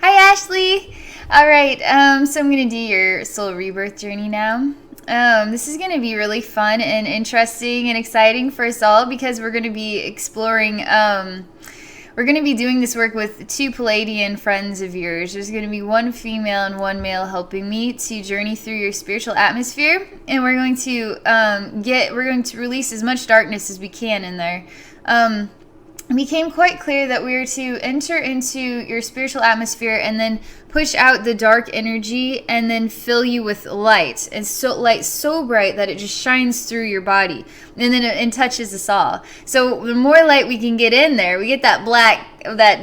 Hi, Ashlee. All right, so I'm gonna do your soul rebirth journey now. This is gonna be really fun and interesting and exciting for us all because we're gonna be exploring. We're gonna be doing this work with two Pleiadian friends of yours. There's gonna be one female and one male helping me to journey through your spiritual atmosphere, and we're going to release as much darkness as we can in there. It became quite clear that we are to enter into your spiritual atmosphere and then push out the dark energy and then fill you with light. And so light so bright that it just shines through your body and then it touches us all. So the more light we can get in there, we get that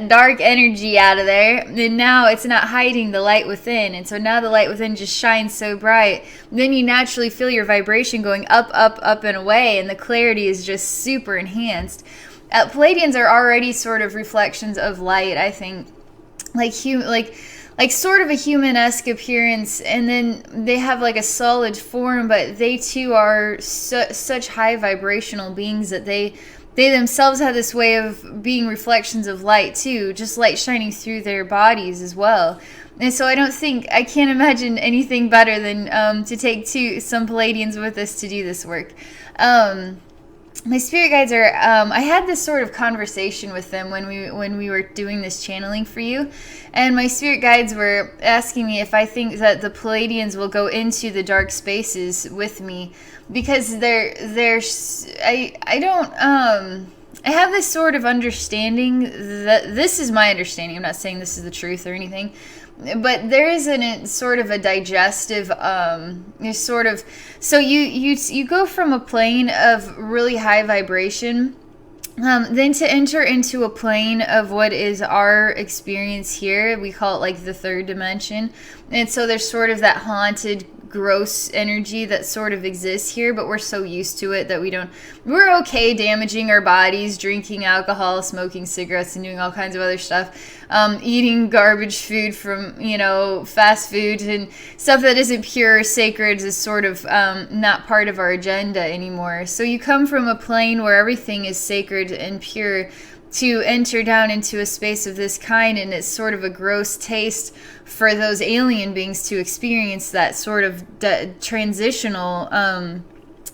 dark energy out of there, and now it's not hiding the light within. And so now the light within just shines so bright. Then you naturally feel your vibration going up, up, up and away, and the clarity is just super enhanced. Pleiadians are already sort of reflections of light, I think, like sort of a human-esque appearance, and then they have like a solid form, but they too are such high vibrational beings that they themselves have this way of being reflections of light too, just light shining through their bodies as well. And so I can't imagine anything better than to take some Pleiadians with us to do this work. My spirit guides are, I had this sort of conversation with them when we were doing this channeling for you, and my spirit guides were asking me if I think that the Pleiadians will go into the dark spaces with me, because I have this sort of understanding that this is my understanding. I'm not saying this is the truth or anything, but there is sort of a digestive so you go from a plane of really high vibration, then to enter into a plane of what is our experience here. We call it like the third dimension, and so there's sort of that haunted, gross energy that sort of exists here, but we're so used to it that we're okay damaging our bodies, drinking alcohol, smoking cigarettes, and doing all kinds of other stuff, eating garbage food from fast food and stuff that isn't pure. Sacred is sort of not part of our agenda anymore. So you come from a plane where everything is sacred and pure to enter down into a space of this kind, and it's sort of a gross taste for those alien beings to experience that sort of transitional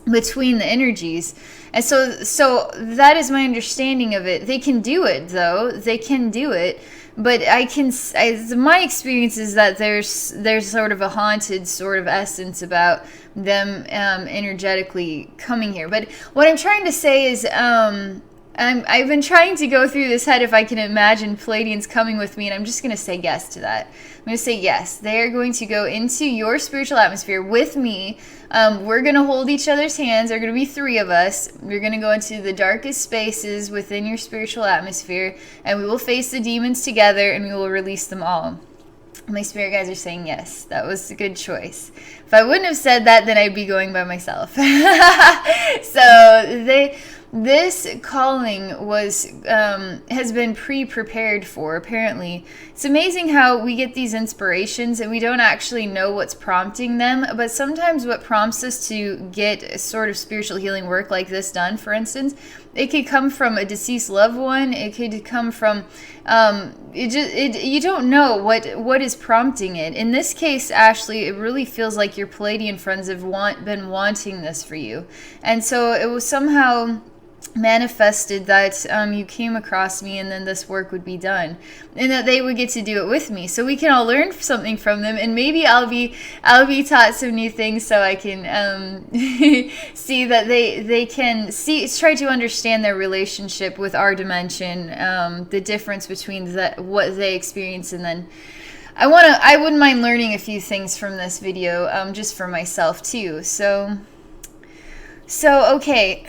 between the energies. And so that is my understanding of it. They can do it, though. They can do it. But my experience is that there's sort of a haunted sort of essence about them energetically coming here. But what I'm trying to say is I've been trying to go through this head if I can imagine Pleiadians coming with me, and I'm just going to say yes to that. I'm going to say yes. They are going to go into your spiritual atmosphere with me. We're going to hold each other's hands. There are going to be 3 of us. We're going to go into the darkest spaces within your spiritual atmosphere, and we will face the demons together, and we will release them all. My spirit guides are saying yes. That was a good choice. If I wouldn't have said that, then I'd be going by myself. This calling has been pre-prepared for, apparently. It's amazing how we get these inspirations and we don't actually know what's prompting them, but sometimes what prompts us to get sort of spiritual healing work like this done, for instance, it could come from a deceased loved one. It could come from, you don't know what is prompting it. In this case, Ashlee, it really feels like your Pleiadian friends have been wanting this for you. And so it was somehow manifested that you came across me, and then this work would be done, and that they would get to do it with me, so we can all learn something from them, and maybe I'll be taught some new things, so I can see that they can try to understand their relationship with our dimension, the difference between what they experience, and then I wouldn't mind learning a few things from this video, just for myself too. So okay.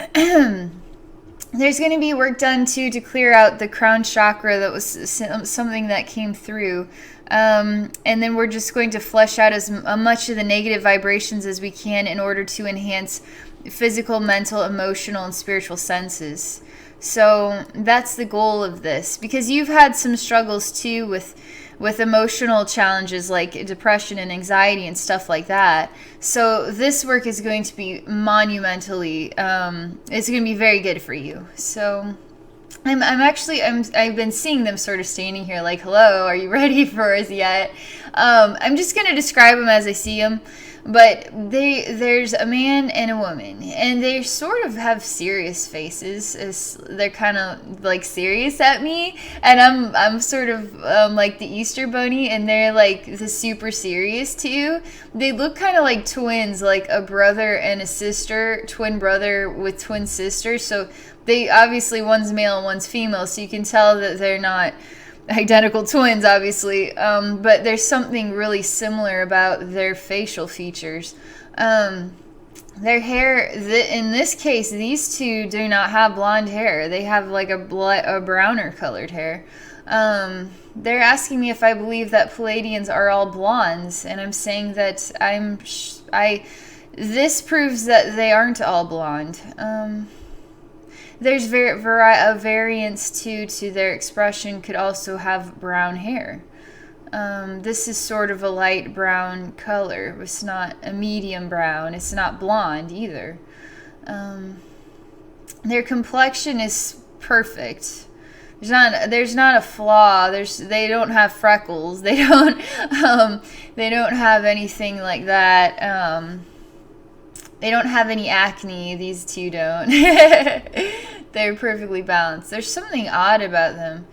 There's going to be work done, too, to clear out the crown chakra. That was something that came through. And then we're just going to flesh out as much of the negative vibrations as we can in order to enhance physical, mental, emotional, and spiritual senses. So that's the goal of this. Because you've had some struggles, too, with emotional challenges like depression and anxiety and stuff like that. So this work is going to be monumentally, it's going to be very good for you. So I've been seeing them sort of standing here like, hello, are you ready for us yet? I'm just going to describe them as I see them. But there's a man and a woman, and they sort of have serious faces. They're kind of like serious at me, and I'm sort of like the Easter Bunny, and they're like the super serious too. They look kind of like twins, like a brother and a sister, twin brother with twin sister. So they obviously, one's male and one's female, so you can tell that they're not identical twins, obviously, but there's something really similar about their facial features. Their hair, in this case, these two do not have blonde hair. They have like a browner colored hair. They're asking me if I believe that Pleiadians are all blondes, and I'm saying that this proves that they aren't all blonde. There's a variance to their expression, could also have brown hair. This is sort of a light brown color. It's not a medium brown. It's not blonde either. Their complexion is perfect. There's not a flaw. They don't have freckles. They don't have anything like that. They don't have any acne. These two don't. They're perfectly balanced. There's something odd about them.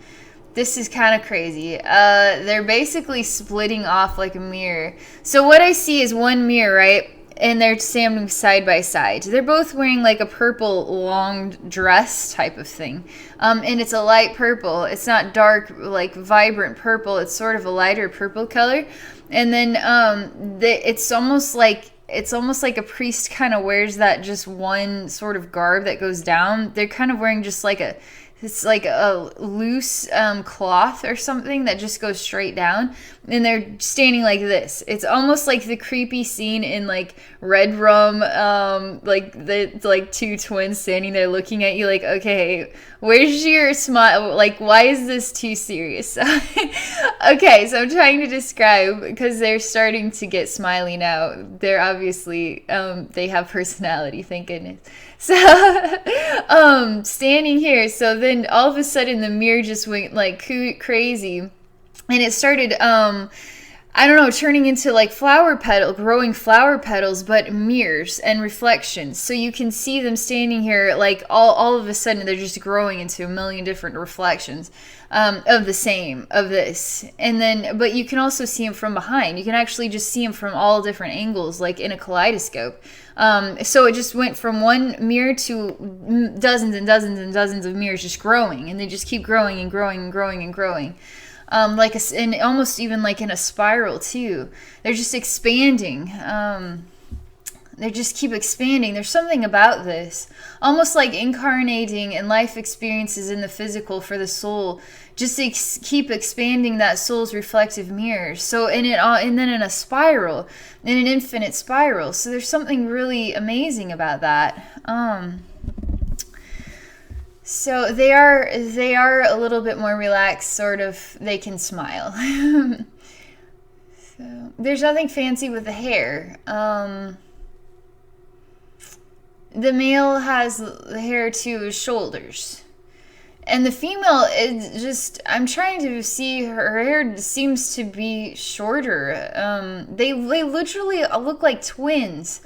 This is kind of crazy. They're basically splitting off like a mirror. So what I see is one mirror, right? And they're standing side by side. They're both wearing like a purple long dress type of thing. And it's a light purple. It's not dark, like vibrant purple. It's sort of a lighter purple color. And then it's almost like a priest kind of wears that just one sort of garb that goes down. They're kind of wearing just like it's like a loose cloth or something that just goes straight down, and they're standing like this. It's almost like the creepy scene in like Red Rum, like the two twins standing there looking at you like, okay, where's your smile? Like, why is this too serious? Okay, so I'm trying to describe, because they're starting to get smiley now. They're obviously they have personality, thank goodness. So standing here, so then all of a sudden the mirror just went like crazy, and it started I don't know, turning into like growing flower petals, but mirrors and reflections. So you can see them standing here, like all of a sudden they're just growing into a million different reflections of this. And then, but you can also see them from behind. You can actually just see them from all different angles, like in a kaleidoscope. So it just went from one mirror to dozens and dozens and dozens of mirrors just growing, and they just keep growing and growing and growing and growing. And almost even like in a spiral too. They're just expanding. They just keep expanding. There's something about this, almost like incarnating and life experiences in the physical for the soul, just to keep expanding that soul's reflective mirror. So and then in a spiral, in an infinite spiral. So there's something really amazing about that. So they are a little bit more relaxed, sort of. They can smile. So there's nothing fancy with the hair. The male has the hair to his shoulders, and the female is just. I'm trying to see her hair seems to be shorter. They literally look like twins.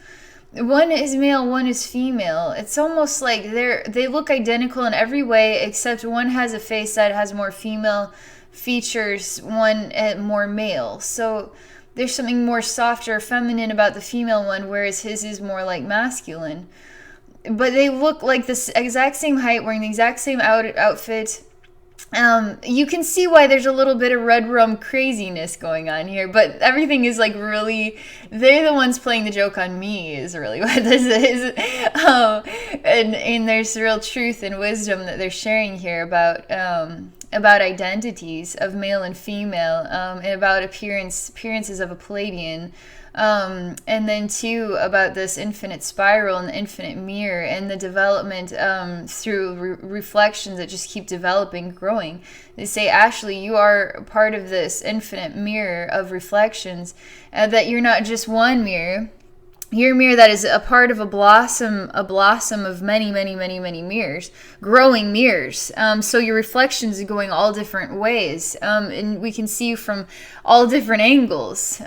One is male, one is female. It's almost like they look identical in every way, except one has a face that has more female features, one more male. So there's something more softer, feminine about the female one, whereas his is more like masculine. But they look like the exact same height, wearing the exact same outfit. You can see why there's a little bit of Red Rum craziness going on here, but everything is like really, they're the ones playing the joke on me is really what this is. And there's real truth and wisdom that they're sharing here about identities of male and female, and about appearances of a Pleiadian. And then too about this infinite spiral and the infinite mirror and the development through reflections that just keep developing, growing. They say, Ashlee, you are part of this infinite mirror of reflections, that you're not just one mirror, You're a mirror that is a part of a blossom of many, many, many, many mirrors, growing mirrors. So your reflections are going all different ways, and we can see you from all different angles.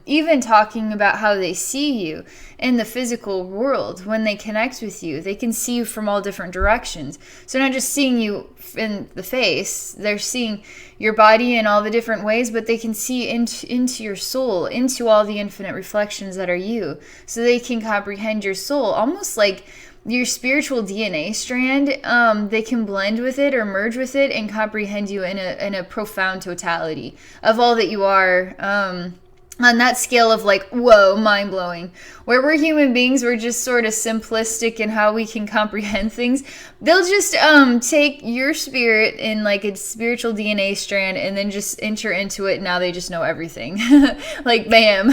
Even talking about how they see you in the physical world, when they connect with you, they can see you from all different directions. So not just seeing you in the face, they're seeing your body in all the different ways, but they can see into your soul, into all the infinite reflections that are you. So they can comprehend your soul, almost like your spiritual DNA strand. They can blend with it or merge with it and comprehend you in a profound totality of all that you are. On that scale of like, whoa, mind-blowing. Where we're human beings, we're just sort of simplistic in how we can comprehend things. They'll just take your spirit in like a spiritual DNA strand and then just enter into it. Now they just know everything. Like, bam.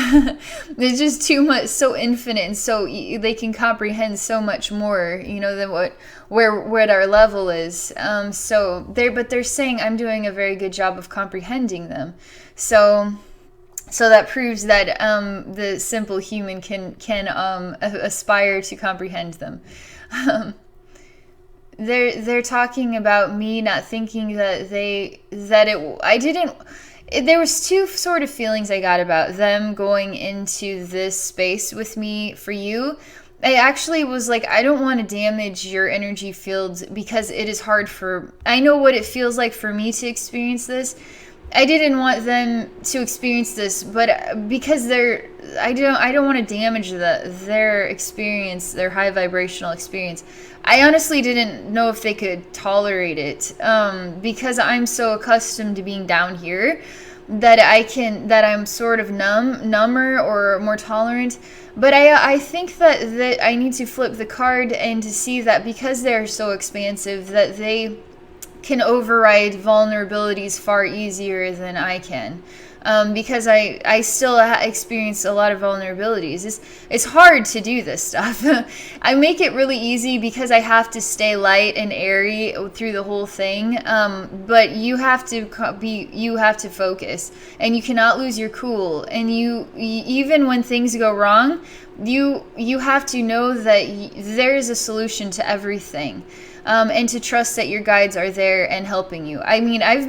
It's just too much, so infinite, and so they can comprehend so much more, than what our level is. But they're saying I'm doing a very good job of comprehending them. So that proves that the simple human can aspire to comprehend them. They're talking about me not thinking there was two sort of feelings I got about them going into this space with me for you. I actually was like, I don't want to damage your energy fields because it is hard I know what it feels like for me to experience this. I didn't want them to experience this, but because I don't want to damage their experience, their high vibrational experience. I honestly didn't know if they could tolerate it, because I'm so accustomed to being down here that I'm sort of number or more tolerant. But I think that I need to flip the card and to see that because they're so expansive that they can override vulnerabilities far easier than I can, because I still experience a lot of vulnerabilities. It's hard to do this stuff. I make it really easy because I have to stay light and airy through the whole thing, but you have to focus, and you cannot lose your cool, and even when things go wrong, you have to know that there is a solution to everything. And to trust that your guides are there and helping you. I mean, I've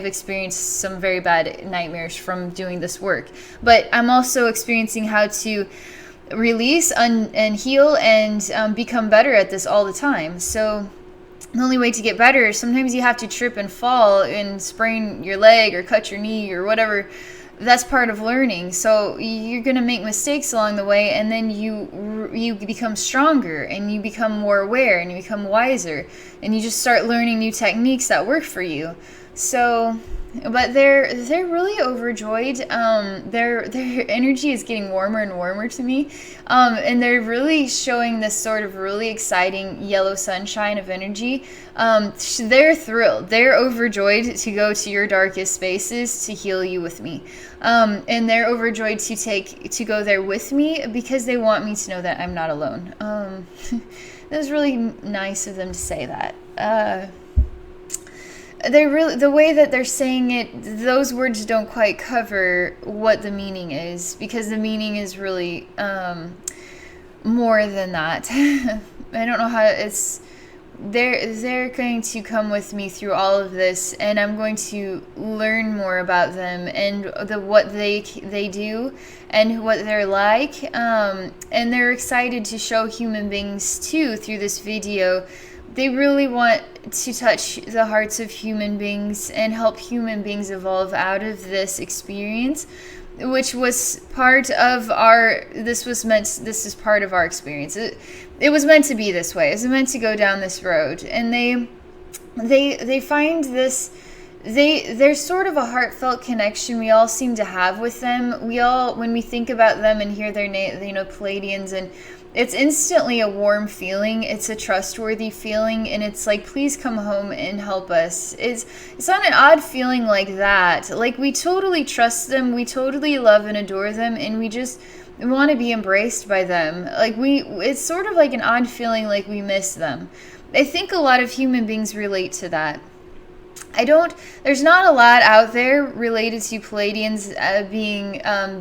experienced some very bad nightmares from doing this work, but I'm also experiencing how to release and heal and become better at this all the time. So the only way to get better, sometimes you have to trip and fall and sprain your leg or cut your knee or whatever. That's part of learning. So you're going to make mistakes along the way, and then you become stronger, and you become more aware, and you become wiser, and you just start learning new techniques that work for you. So, but they're really overjoyed. Their energy is getting warmer and warmer to me, and they're really showing this sort of really exciting yellow sunshine of energy. They're thrilled. They're overjoyed to go to your darkest spaces to heal you with me, and they're overjoyed to go there with me because they want me to know that I'm not alone. That was really nice of them to say that. They're really, the way that they're saying it, those words don't quite cover what the meaning is, because the meaning is really more than that. I don't know how it's. They're going to come with me through all of this, and I'm going to learn more about them and what they do and what they're like. And they're excited to show human beings too through this video. They really want to touch the hearts of human beings and help human beings evolve out of this experience, which was part of this is part of our experience. It was meant to be this way. It was meant to go down this road. And they find this, there's sort of a heartfelt connection we all seem to have with them. We all, when we think about them and hear their name, Pleiadians, and it's instantly a warm feeling. It's a trustworthy feeling, and it's like, please come home and help us. It's not an odd feeling like that. Like, we totally trust them, we totally love and adore them, and we just want to be embraced by them. Like, it's sort of like an odd feeling like we miss them. I think a lot of human beings relate to that. there's not a lot out there related to Pleiadians being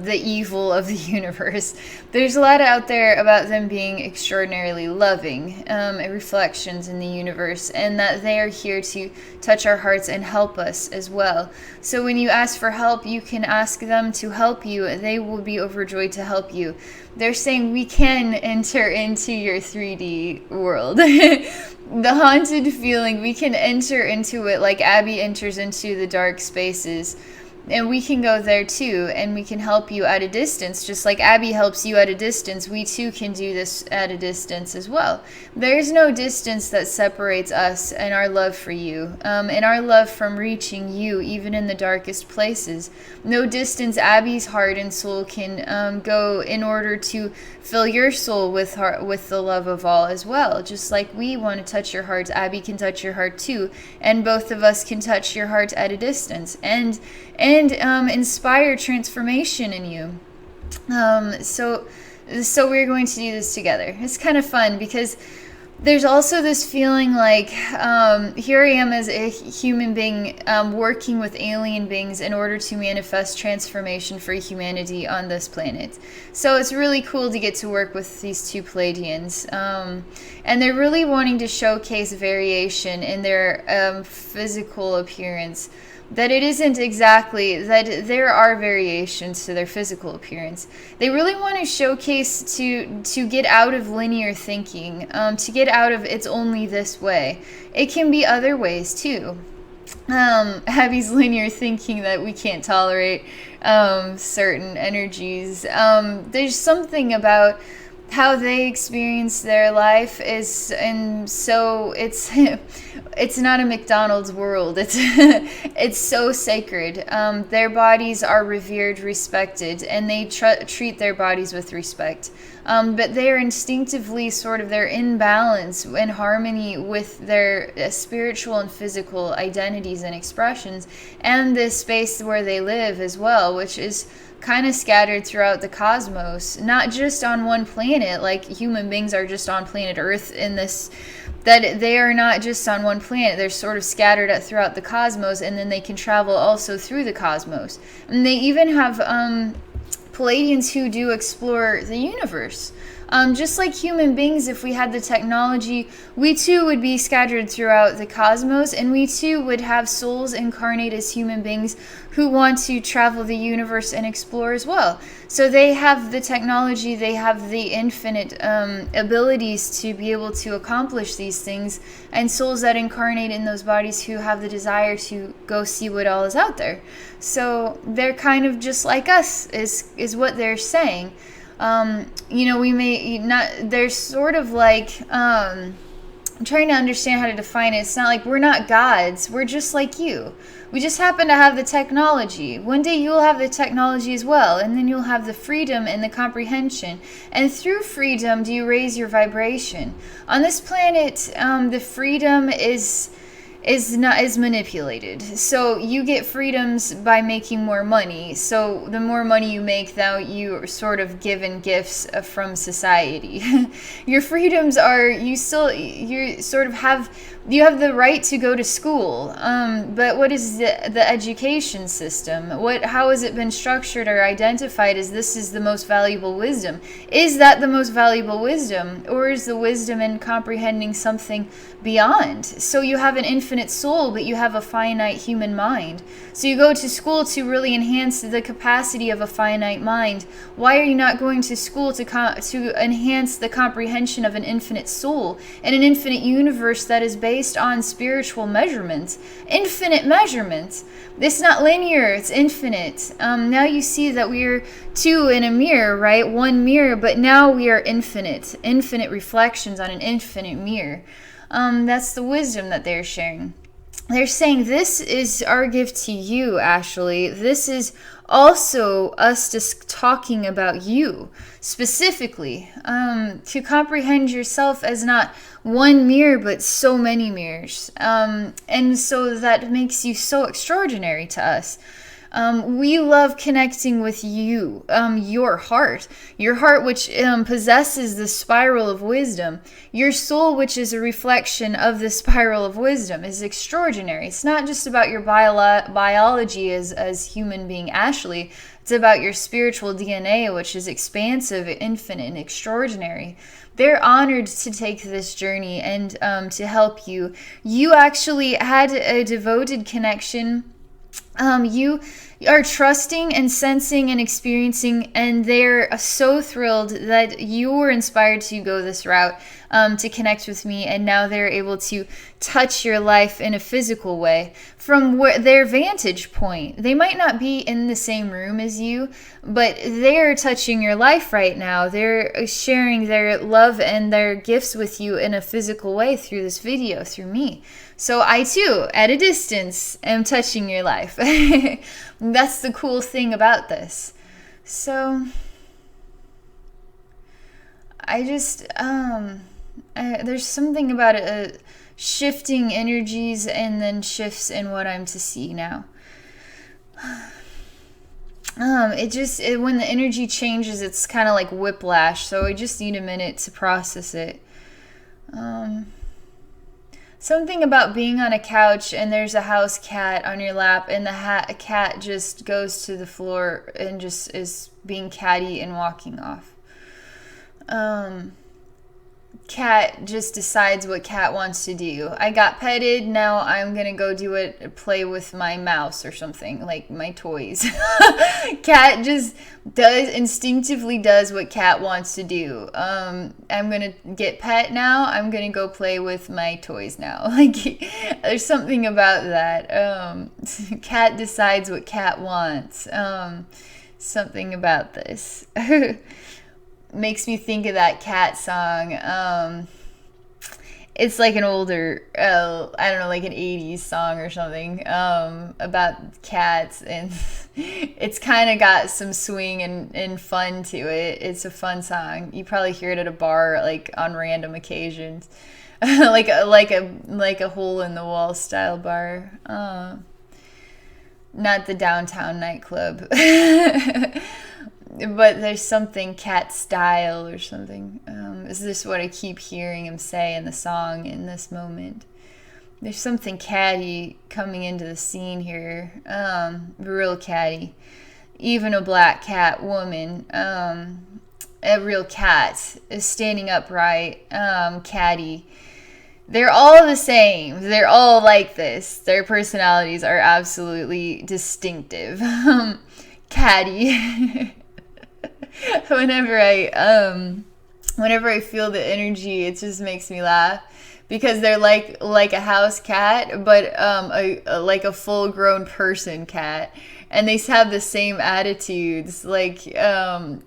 the evil of the universe. There's a lot out there about them being extraordinarily loving, reflections in the universe, and that they are here to touch our hearts and help us as well. So when you ask for help, you can ask them to help you. They will be overjoyed to help you. They're saying we can enter into your 3D world. The haunted feeling, we can enter into it like Abby enters into the dark spaces. And we can go there too, and we can help you at a distance. Just like Abby helps you at a distance, we too can do this at a distance as well. There's no distance that separates us and our love for you, and our love from reaching you, even in the darkest places. No distance Abby's heart and soul can go in order to fill your soul with the love of all as well. Just like we want to touch your heart, Abby can touch your heart too, and both of us can touch your heart at a distance and inspire transformation in you. So we're going to do this together. It's kind of fun because there's also this feeling like here I am as a human being working with alien beings in order to manifest transformation for humanity on this planet. So it's really cool to get to work with these two Pleiadians. And they're really wanting to showcase variation in their physical appearance. That it isn't exactly, that there are variations to their physical appearance. They really want to showcase to get out of linear thinking, to get out of it's only this way. It can be other ways too. Abby's linear thinking that we can't tolerate certain energies. There's something about how they experience their life is, and so it's not a McDonald's world. It's so sacred. Their bodies are revered, respected, and they treat their bodies with respect. But they are instinctively they're in balance, in harmony with their spiritual and physical identities and expressions, and the space where they live as well, which is kind of scattered throughout the cosmos, not just on one planet like human beings are just on planet Earth in this, that they are not just on one planet. They're sort of scattered throughout the cosmos, and then they can travel also through the cosmos. And they even have Pleiadians who do explore the universe. Just like human beings, if we had the technology, we too would be scattered throughout the cosmos, and we too would have souls incarnate as human beings who want to travel the universe and explore as well. So they have the technology, they have the infinite abilities to be able to accomplish these things, and souls that incarnate in those bodies who have the desire to go see what all is out there. So they're kind of just like us, is what they're saying. We may not, there's sort of like, I'm trying to understand how to define it. It's not like we're not gods. We're just like you. We just happen to have the technology. One day you'll have the technology as well, and then you'll have the freedom and the comprehension. And through freedom, do you raise your vibration? On this planet, the freedom is manipulated. So you get freedoms by making more money. So the more money you make, now you're sort of given gifts from society. Your freedoms are, you have the right to go to school. But what is the education system? How has it been structured or identified as this is the most valuable wisdom? Is that the most valuable wisdom? Or is the wisdom in comprehending something beyond? So you have an infinite soul, but you have a finite human mind. So you go to school to really enhance the capacity of a finite mind. Why are you not going to school to enhance the comprehension of an infinite soul and an infinite universe that is based on spiritual measurements? Infinite measurements. It's not linear, it's infinite. Now you see that we're two in a mirror, right? One mirror, but now we are infinite. Infinite reflections on an infinite mirror. That's the wisdom that they're sharing. They're saying this is our gift to you, Ashlee. This is also us just talking about you specifically, to comprehend yourself as not one mirror but so many mirrors, and so that makes you so extraordinary to us. We love connecting with you, your heart, which possesses the spiral of wisdom. Your soul, which is a reflection of the spiral of wisdom, is extraordinary. It's not just about your biology as human being Ashlee. It's about your spiritual DNA, which is expansive, infinite, and extraordinary. They're honored to take this journey and to help you. You actually had a devoted connection. You are trusting and sensing and experiencing, and they're so thrilled that you were inspired to go this route, to connect with me, and now they're able to touch your life in a physical way from their vantage point. They might not be in the same room as you, but they're touching your life right now. They're sharing their love and their gifts with you in a physical way through this video, through me. So I too, at a distance, am touching your life. That's the cool thing about this. So I just, there's something about it, shifting energies and then shifts in what I'm to see now. When the energy changes, it's kind of like whiplash. So I just need a minute to process it. Something about being on a couch and there's a house cat on your lap, and the cat just goes to the floor and just is being catty and walking off. Cat just decides what cat wants to do. I got petted, now I'm gonna go play with my mouse or something, like my toys. Cat just instinctively does what cat wants to do. I'm gonna get pet now, I'm gonna go play with my toys now. Like, there's something about that. Cat decides what cat wants. Something about this. Makes me think of that cat song. It's like an older, I don't know, like an 80s song or something, about cats, and it's kind of got some swing and fun to it. It's a fun song. You probably hear it at a bar, like on random occasions, like a hole in the wall style bar. Not the downtown nightclub. But there's something cat style or something. Is this what I keep hearing him say in the song in this moment? There's something catty coming into the scene here. Real catty. Even a black cat woman. A real cat is standing upright. Catty. They're all the same. They're all like this. Their personalities are absolutely distinctive. Catty. Whenever I feel the energy, it just makes me laugh, because they're like a house cat, but like a full grown person cat, and they have the same attitudes. Like,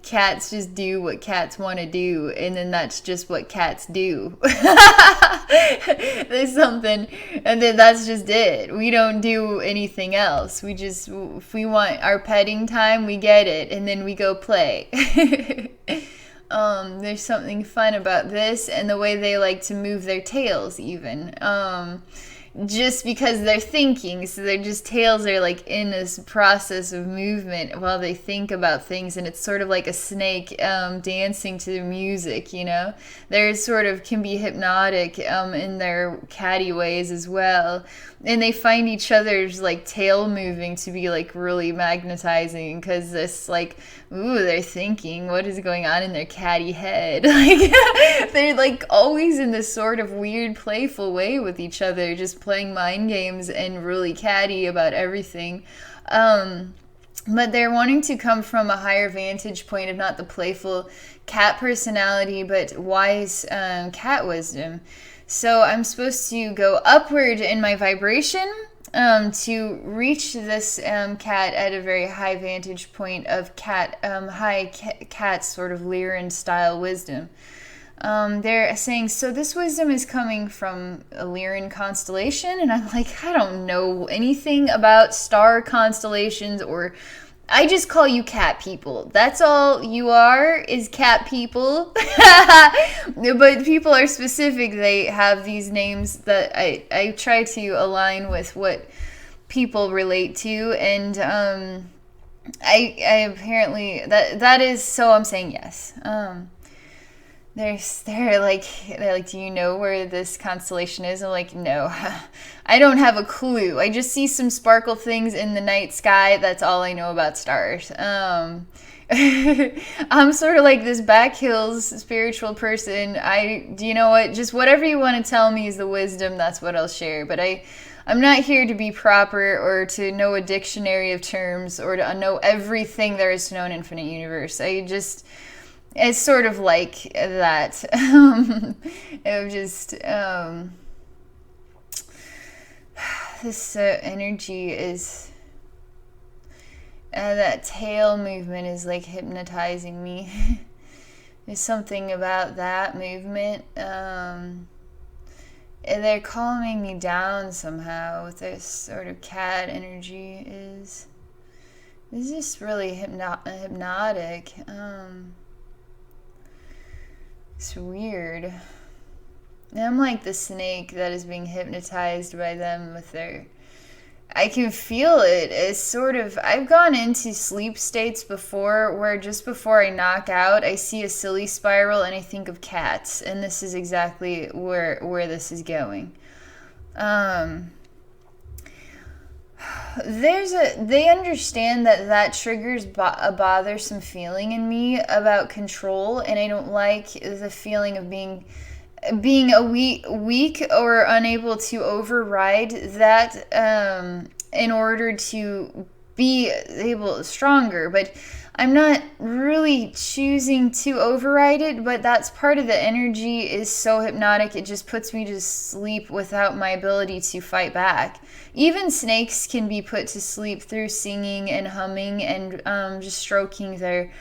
cats just do what cats want to do, and then that's just what cats do. There's something, and then that's just it. We don't do anything else. We just, if we want our petting time, we get it, and then we go play. There's something fun about this, and the way they like to move their tails even. Just because they're thinking, so their just tails are like in this process of movement while they think about things, and it's sort of like a snake dancing to the music, you know. They're sort of can be hypnotic in their catty ways as well, and they find each other's like tail moving to be like really magnetizing, because this like, ooh, they're thinking what is going on in their catty head. Like, they're like always in this sort of weird playful way with each other, just playing mind games and really catty about everything. But they're wanting to come from a higher vantage point of not the playful cat personality, but wise cat wisdom. So I'm supposed to go upward in my vibration to reach this cat at a very high vantage point of cat sort of Lyran style wisdom. They're saying, so this wisdom is coming from a Lyran constellation, and I'm like, I don't know anything about star constellations, or I just call you cat people. That's all you are, is cat people. But people are specific. They have these names that I try to align with what people relate to, and I apparently that is, so I'm saying yes. They're like, do you know where this constellation is? I'm like, no, I don't have a clue. I just see some sparkle things in the night sky. That's all I know about stars. I'm sort of like this back hills spiritual person. Do you know what? Just whatever you want to tell me is the wisdom. That's what I'll share. But I'm not here to be proper or to know a dictionary of terms or to know everything there is to know in infinite universe. It's sort of like that. It just, this energy is, that tail movement is like hypnotizing me. There's something about that movement. They're calming me down somehow with this sort of cat energy. Is just really hypnotic. It's weird. And I'm like the snake that is being hypnotized by them with their... I can feel it. It's sort of... I've gone into sleep states before where just before I knock out, I see a silly spiral and I think of cats. And this is exactly where this is going. They understand that triggers a bothersome feeling in me about control, and I don't like the feeling of being a weak or unable to override that in order to be stronger. But I'm not really choosing to override it, but that's part of the energy is so hypnotic. It just puts me to sleep without my ability to fight back. Even snakes can be put to sleep through singing and humming and just stroking their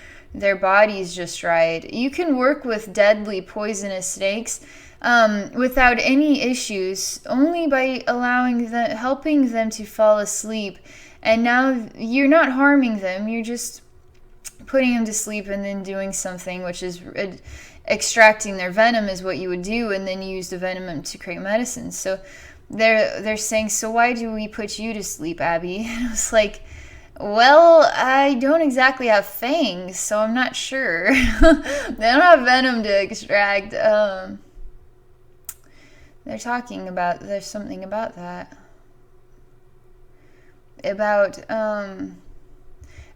bodies just right. You can work with deadly poisonous snakes without any issues, only by helping them to fall asleep. And now you're not harming them, you're just putting them to sleep and then doing something, which is extracting their venom is what you would do, and then use the venom to create medicine. So they're saying, so why do we put you to sleep, Abby? And I was like, well, I don't exactly have fangs, so I'm not sure. They don't have venom to extract. They're talking about, there's something about that. About,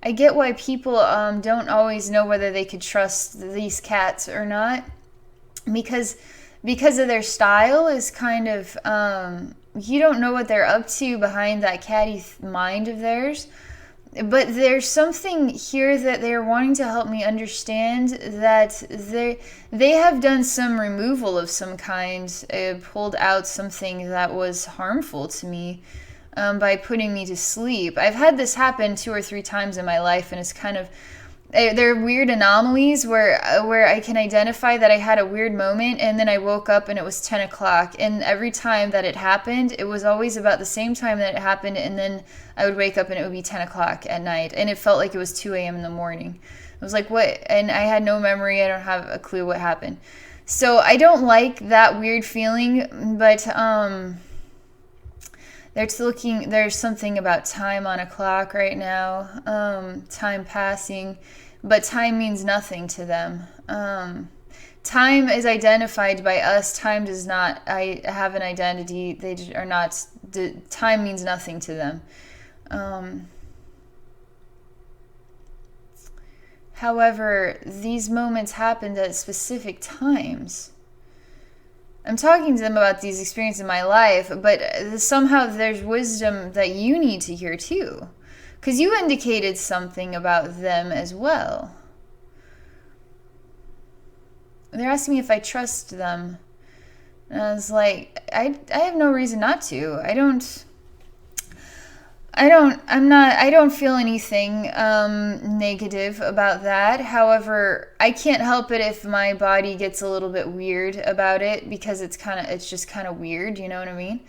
I get why people don't always know whether they could trust these cats or not, because of their style is kind of, you don't know what they're up to behind that catty mind of theirs. But there's something here that they're wanting to help me understand, that they have done some removal of some kind, pulled out something that was harmful to me. By putting me to sleep. I've had this happen 2 or 3 times in my life, and it's kind of, they're weird anomalies where I can identify that I had a weird moment, and then I woke up and it was 10 o'clock. And every time that it happened, it was always about the same time that it happened, and then I would wake up and it would be 10 o'clock at night, and it felt like it was 2 a.m. in the morning. I was like, what? And I had no memory. I don't have a clue what happened. So I don't like that weird feeling, but there's something about time on a clock right now, time passing, but time means nothing to them. Time is identified by us. Time does not have an identity. They are not, time means nothing to them. However, these moments happened at specific times. I'm talking to them about these experiences in my life, but somehow there's wisdom that you need to hear too. Because you indicated something about them as well. They're asking me if I trust them. And I was like, I have no reason not to. I don't feel anything negative about that. However, I can't help it if my body gets a little bit weird about it, because it's just kind of weird, you know what I mean?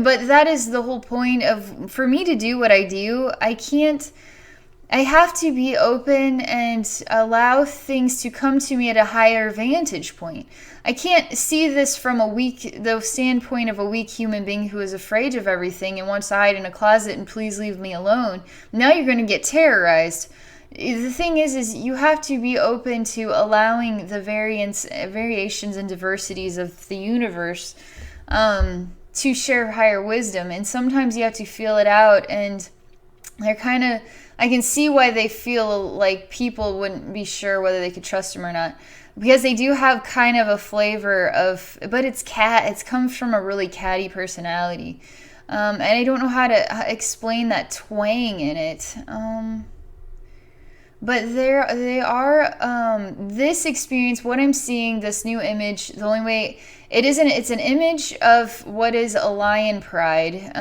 But that is the whole point of, for me to do what I do, I can't I have to be open and allow things to come to me at a higher vantage point. I can't see this from the standpoint of a weak human being who is afraid of everything and wants to hide in a closet and please leave me alone. Now you're going to get terrorized. The thing is you have to be open to allowing the variations and diversities of the universe to share higher wisdom. And sometimes you have to feel it out, and they're kind of, I can see why they feel like people wouldn't be sure whether they could trust them or not, because they do have kind of a flavor of, but it's comes from a really catty personality, and I don't know how to explain that twang in it, but they are, this experience, what I'm seeing, this new image, the only way it isn't, it's an image of what is a lion pride,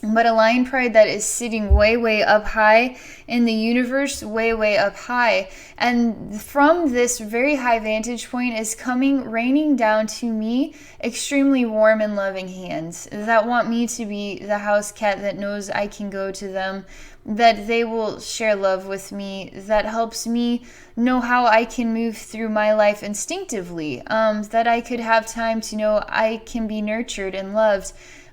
but a lion pride that is sitting way, way up high in the universe, way, way up high. And from this very high vantage point is raining down to me extremely warm and loving hands that want me to be the house cat that knows I can go to them, that they will share love with me, that helps me know how I can move through my life instinctively, that I could have time to know I can be nurtured and loved.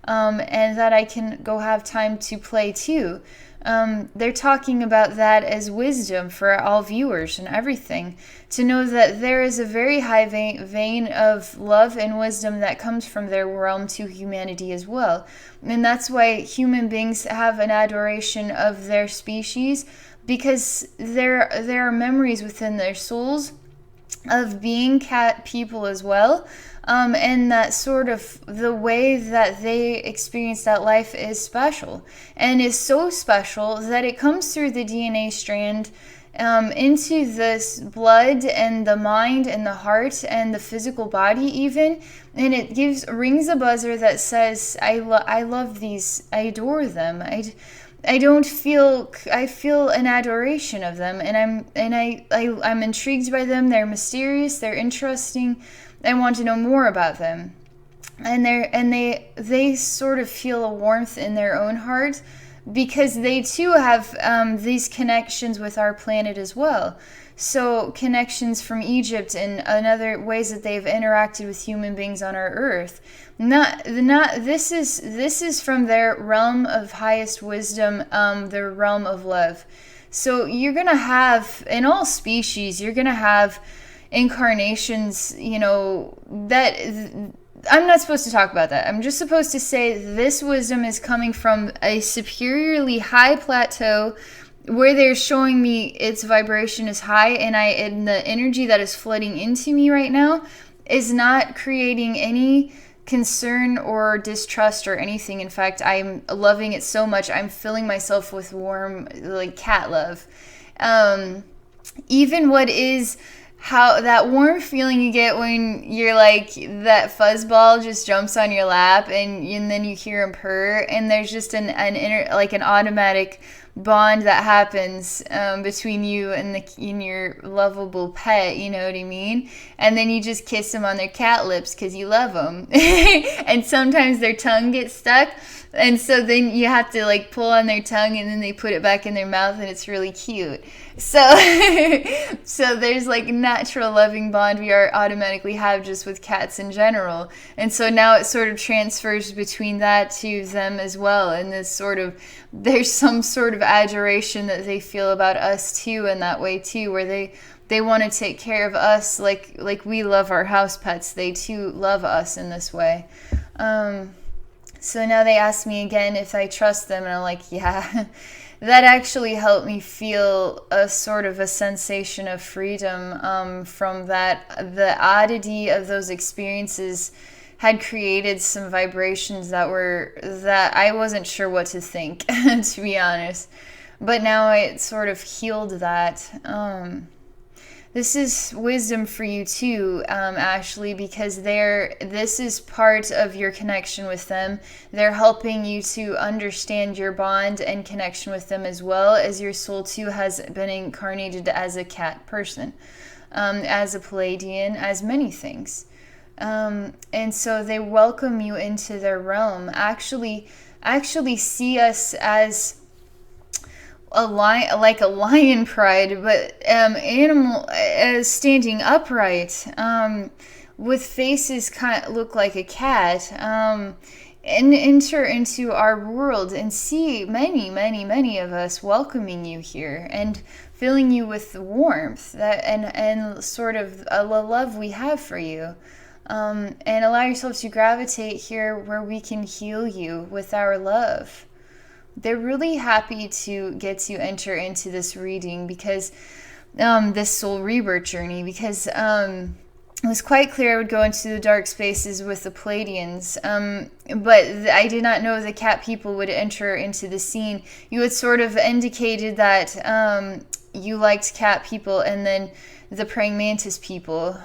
And that I can go have time to play too. They're talking about that as wisdom for all viewers and everything. To know that there is a very high vein of love and wisdom that comes from their realm to humanity as well. And that's why human beings have an adoration of their species, because there are memories within their souls of being cat people as well. And that sort of the way that they experience that life is special, and is so special that it comes through the DNA strand into this blood and the mind and the heart and the physical body even, and it rings a buzzer that says, I love these, I adore them, I feel an adoration of them, and I'm intrigued by them. They're mysterious, they're interesting. I want to know more about them. And they sort of feel a warmth in their own heart, because they too have these connections with our planet as well. So connections from Egypt and other ways that they've interacted with human beings on our earth. This is from their realm of highest wisdom, their realm of love. So you're gonna have, in all species, you're gonna have incarnations, that I'm not supposed to talk about that. I'm just supposed to say this wisdom is coming from a superiorly high plateau where they're showing me its vibration is high, and the energy that is flooding into me right now is not creating any concern or distrust or anything. In fact, I'm loving it so much. I'm filling myself with warm, like, cat love. Even what is how that warm feeling you get when you're like, that fuzzball just jumps on your lap and then you hear him purr, and there's just an automatic bond that happens between you and your lovable pet, you know what I mean? And then you just kiss them on their cat lips because you love them. And sometimes their tongue gets stuck, and so then you have to like pull on their tongue, and then they put it back in their mouth, and it's really cute. So so there's like a natural loving bond we automatically have just with cats in general. And so now it sort of transfers between that to them as well, and this sort of, there's some sort of adoration that they feel about us too in that way too, where they want to take care of us like we love our house pets. They too love us in this way. So now they ask me again if I trust them, and I'm like, yeah. That actually helped me feel a sort of a sensation of freedom from that. The oddity of those experiences had created some vibrations that I wasn't sure what to think, to be honest. But now it sort of healed that. This is wisdom for you too, Ashlee, because this is part of your connection with them. They're helping you to understand your bond and connection with them, as well as your soul too has been incarnated as a cat person, as a Pleiadian, as many things. And so they welcome you into their realm. Actually see us as like a lion pride, but animal standing upright, with faces kind of look like a cat, and enter into our world and see many of us welcoming you here and filling you with the warmth that and sort of a love we have for you. And allow yourself to gravitate here where we can heal you with our love. They're really happy to get to enter into this reading because this soul rebirth journey, because it was quite clear I would go into the dark spaces with the Pleiadians, but I did not know the cat people would enter into the scene. You had sort of indicated that you liked cat people, and then the praying mantis people,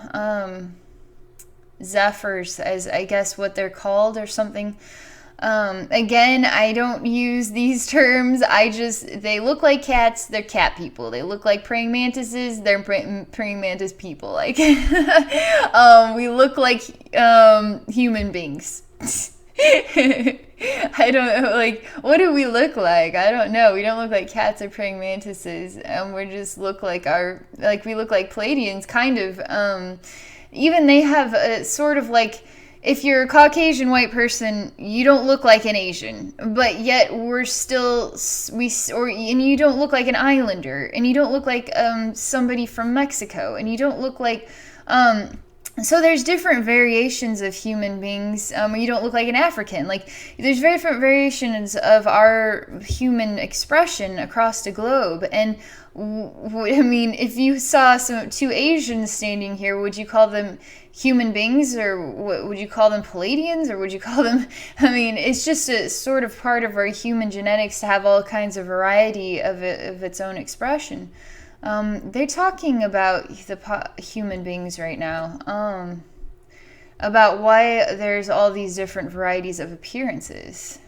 zephyrs, as I guess what they're called or something. Again, I don't use these terms. They look like cats, they're cat people. They look like praying mantises, they're praying mantis people. Like, we look like human beings. I don't know, like, what do we look like? I don't know. We don't look like cats or praying mantises. We just look like we look like Pleiadians, kind of. Even they have a sort of like, if you're a Caucasian white person, you don't look like an Asian, but yet we're still, and you don't look like an islander, and you don't look like somebody from Mexico, and you don't look like, so there's different variations of human beings. You don't look like an African. Like, there's very different variations of our human expression across the globe, and I mean, if you saw two Asians standing here, would you call them human beings, or would you call them Pleiadians, or would you call them, I mean, it's just a sort of part of our human genetics to have all kinds of variety of its own expression. They're talking about the human beings right now, about why there's all these different varieties of appearances,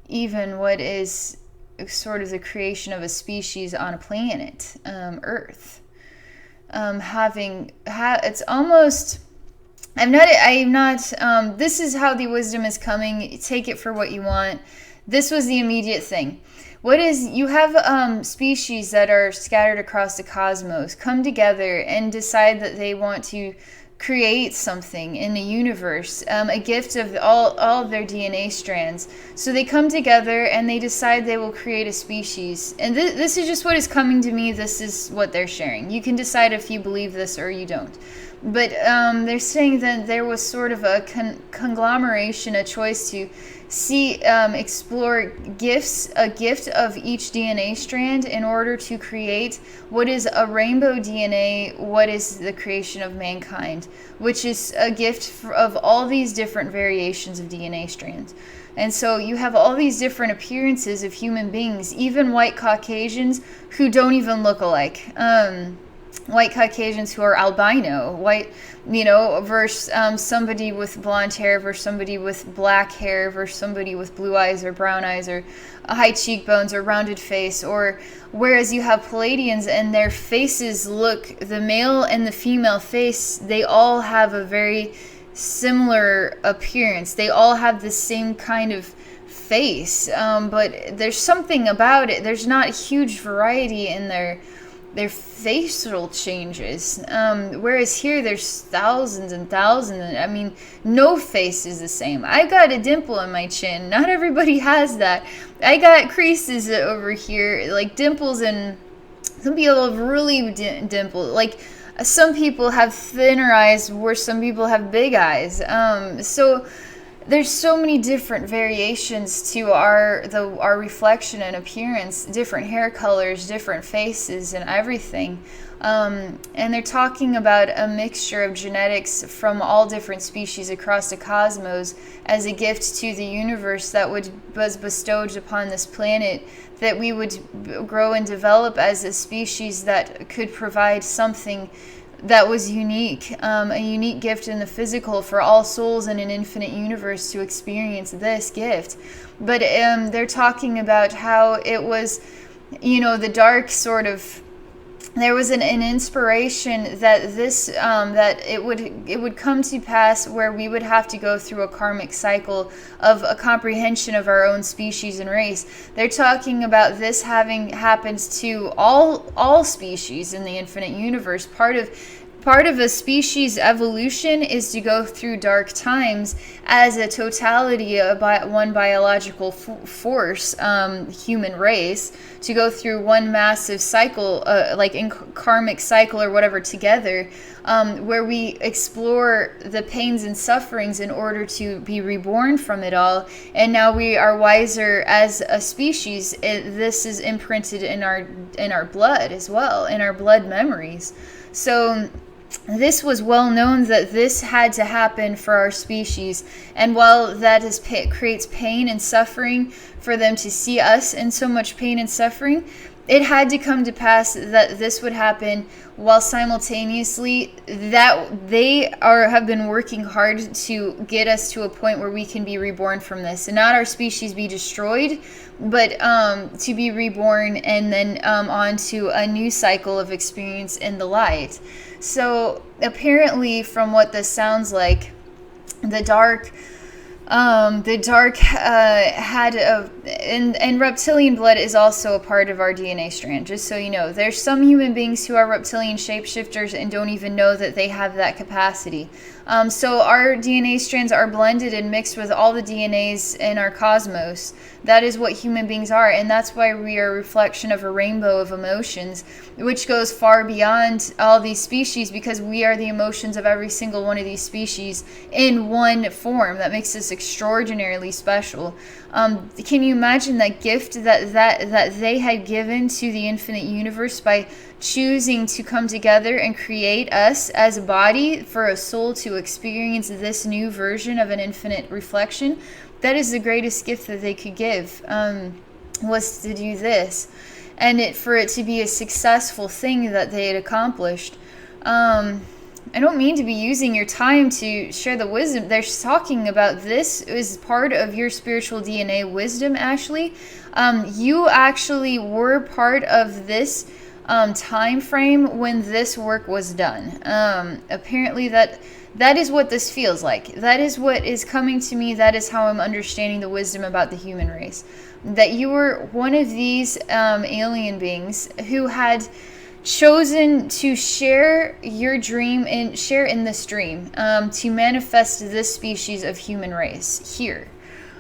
even what is sort of the creation of a species on a planet, Earth. It's almost, this is how the wisdom is coming. Take it for what you want. This was the immediate thing. You have species that are scattered across the cosmos come together and decide that they want to create something in the universe, a gift of all of their DNA strands. So they come together and they decide they will create a species. And this is just what is coming to me. This is what they're sharing. You can decide if you believe this or you don't. But they're saying that there was sort of a conglomeration, a choice to explore a gift of each DNA strand in order to create what is a rainbow DNA, what is the creation of mankind, which is a gift of all these different variations of DNA strands. And so you have all these different appearances of human beings, even white Caucasians who don't even look alike. White Caucasians who are albino, versus somebody with blonde hair versus somebody with black hair versus somebody with blue eyes or brown eyes or high cheekbones or rounded face, or whereas you have Pleiadians and their faces look, the male and the female face, they all have a very similar appearance. They all have the same kind of face, but there's something about it. There's not a huge variety in their facial changes, whereas here there's thousands and thousands. I mean, no face is the same. I've got a dimple in my chin. Not everybody has that. I got creases over here, like dimples, and some people have really dimples. Like, some people have thinner eyes, where some people have big eyes. So there's so many different variations to our reflection and appearance, different hair colors, different faces, and everything. And they're talking about a mixture of genetics from all different species across the cosmos as a gift to the universe that was bestowed upon this planet, that we would grow and develop as a species that could provide something that was unique, a unique gift in the physical for all souls in an infinite universe to experience this gift. But they're talking about how it was, the dark sort of there was an inspiration that this that it would come to pass where we would have to go through a karmic cycle of a comprehension of our own species and race. They're talking about this having happened to all species in the infinite universe. Part of a species evolution is to go through dark times as a totality of one biological force, human race, to go through one massive cycle, like in karmic cycle or whatever together, where we explore the pains and sufferings in order to be reborn from it all. And now we are wiser as a species. This is imprinted in our blood as well, in our blood memories. So this was well known that this had to happen for our species, and while that creates pain and suffering for them to see us in so much pain and suffering, it had to come to pass that this would happen while simultaneously that they have been working hard to get us to a point where we can be reborn from this, and not our species be destroyed, but to be reborn and then onto a new cycle of experience in the light. So apparently, from what this sounds like, the dark had and reptilian blood is also a part of our DNA strand, just so you know. There's some human beings who are reptilian shapeshifters and don't even know that they have that capacity. So our DNA strands are blended and mixed with all the DNAs in our cosmos. That is what human beings are, and that's why we are a reflection of a rainbow of emotions, which goes far beyond all these species, because we are the emotions of every single one of these species in one form. That makes us extraordinarily special. Can you imagine that gift that they had given to the infinite universe by choosing to come together and create us as a body for a soul to experience this new version of an infinite reflection? That is the greatest gift that they could give, was to do this, and for it to be a successful thing that they had accomplished. I don't mean to be using your time to share the wisdom. They're talking about this is part of your spiritual DNA wisdom, Ashlee. You actually were part of this time frame when this work was done. Apparently that is what this feels like. That is what is coming to me. That is how I'm understanding the wisdom about the human race. That you were one of these alien beings who had chosen to share your dream and share in this dream, to manifest this species of human race here.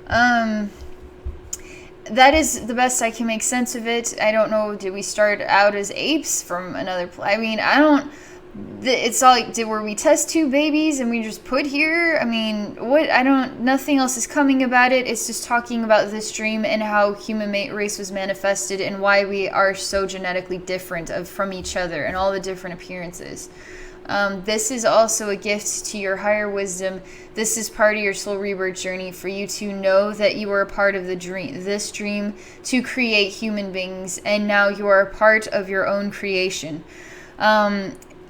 That is the best I can make sense of it. I don't know, did we start out as apes from another I mean, I don't, it's all like, were we test tube babies and we just put here? I mean, nothing else is coming about it. It's just talking about this dream and how human race was manifested and why we are so genetically different from each other and all the different appearances. This is also a gift to your higher wisdom. This is part of your soul rebirth journey, for you to know that you are a part of this dream to create human beings, and now you are a part of your own creation.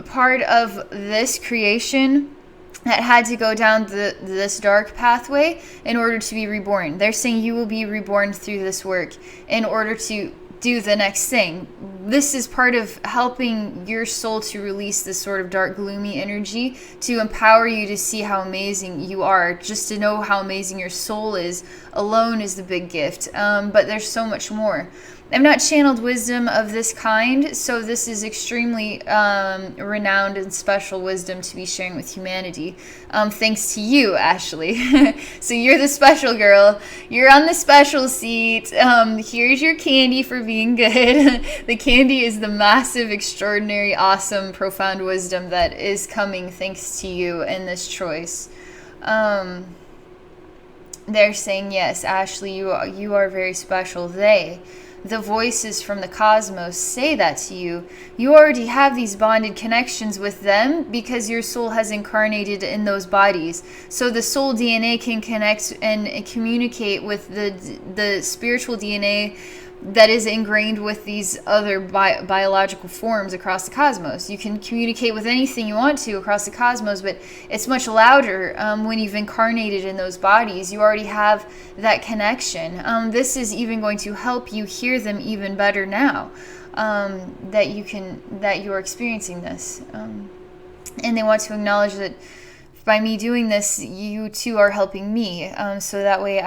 A part of this creation that had to go down this dark pathway in order to be reborn. They're saying you will be reborn through this work in order to do the next thing. This is part of helping your soul to release this sort of dark, gloomy energy, to empower you to see how amazing you are. Just to know how amazing your soul is alone is the big gift. But there's so much more. I've not channeled wisdom of this kind, so this is extremely renowned and special wisdom to be sharing with humanity. Thanks to you, Ashlee. So you're the special girl. You're on the special seat. Here's your candy for being good. The candy is the massive, extraordinary, awesome, profound wisdom that is coming thanks to you in this choice. They're saying, yes, Ashlee, you are very special. The voices from the cosmos say that to you. You already have these bonded connections with them because your soul has incarnated in those bodies. So the soul DNA can connect and communicate with the spiritual DNA that is ingrained with these other biological forms across the cosmos. You can communicate with anything you want to across the cosmos, but it's much louder when you've incarnated in those bodies. You already have that connection. This is even going to help you hear them even better now. that you're experiencing this, and they want to acknowledge that by me doing this, you too are helping me, so that way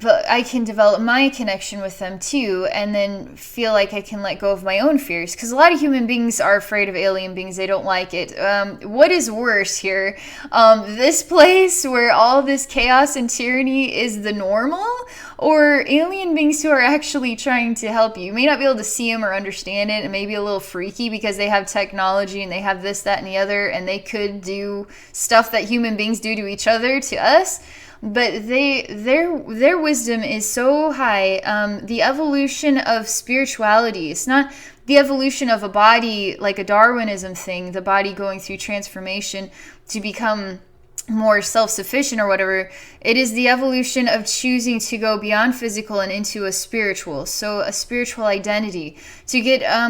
but I can develop my connection with them too, and then feel like I can let go of my own fears. Because a lot of human beings are afraid of alien beings. They don't like it. What is worse here? This place where all this chaos and tyranny is the normal, or alien beings who are actually trying to help you? You may not be able to see them or understand it. It may be a little freaky because they have technology and they have this, that, and the other, and they could do stuff that human beings do to each other, to us. But their wisdom is so high. The evolution of spirituality, it's not the evolution of a body like a Darwinism thing, the body going through transformation to become more self-sufficient or whatever. It is the evolution of choosing to go beyond physical and into a spiritual. So a spiritual identity, to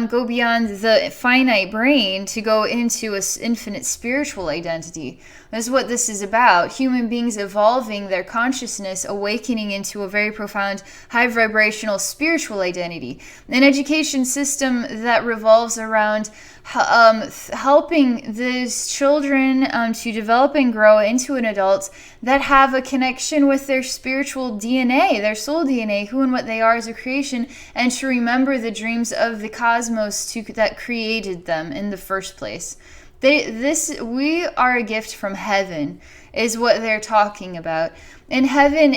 go beyond the finite brain to go into an infinite spiritual identity. That's what this is about. Human beings evolving their consciousness, awakening into a very profound, high-vibrational spiritual identity. An education system that revolves around helping these children to develop and grow into an adult that have a connection with their spiritual DNA, their soul DNA, who and what they are as a creation, and to remember the dreams of the cosmos that created them in the first place. We are a gift from heaven, is what they're talking about. In heaven,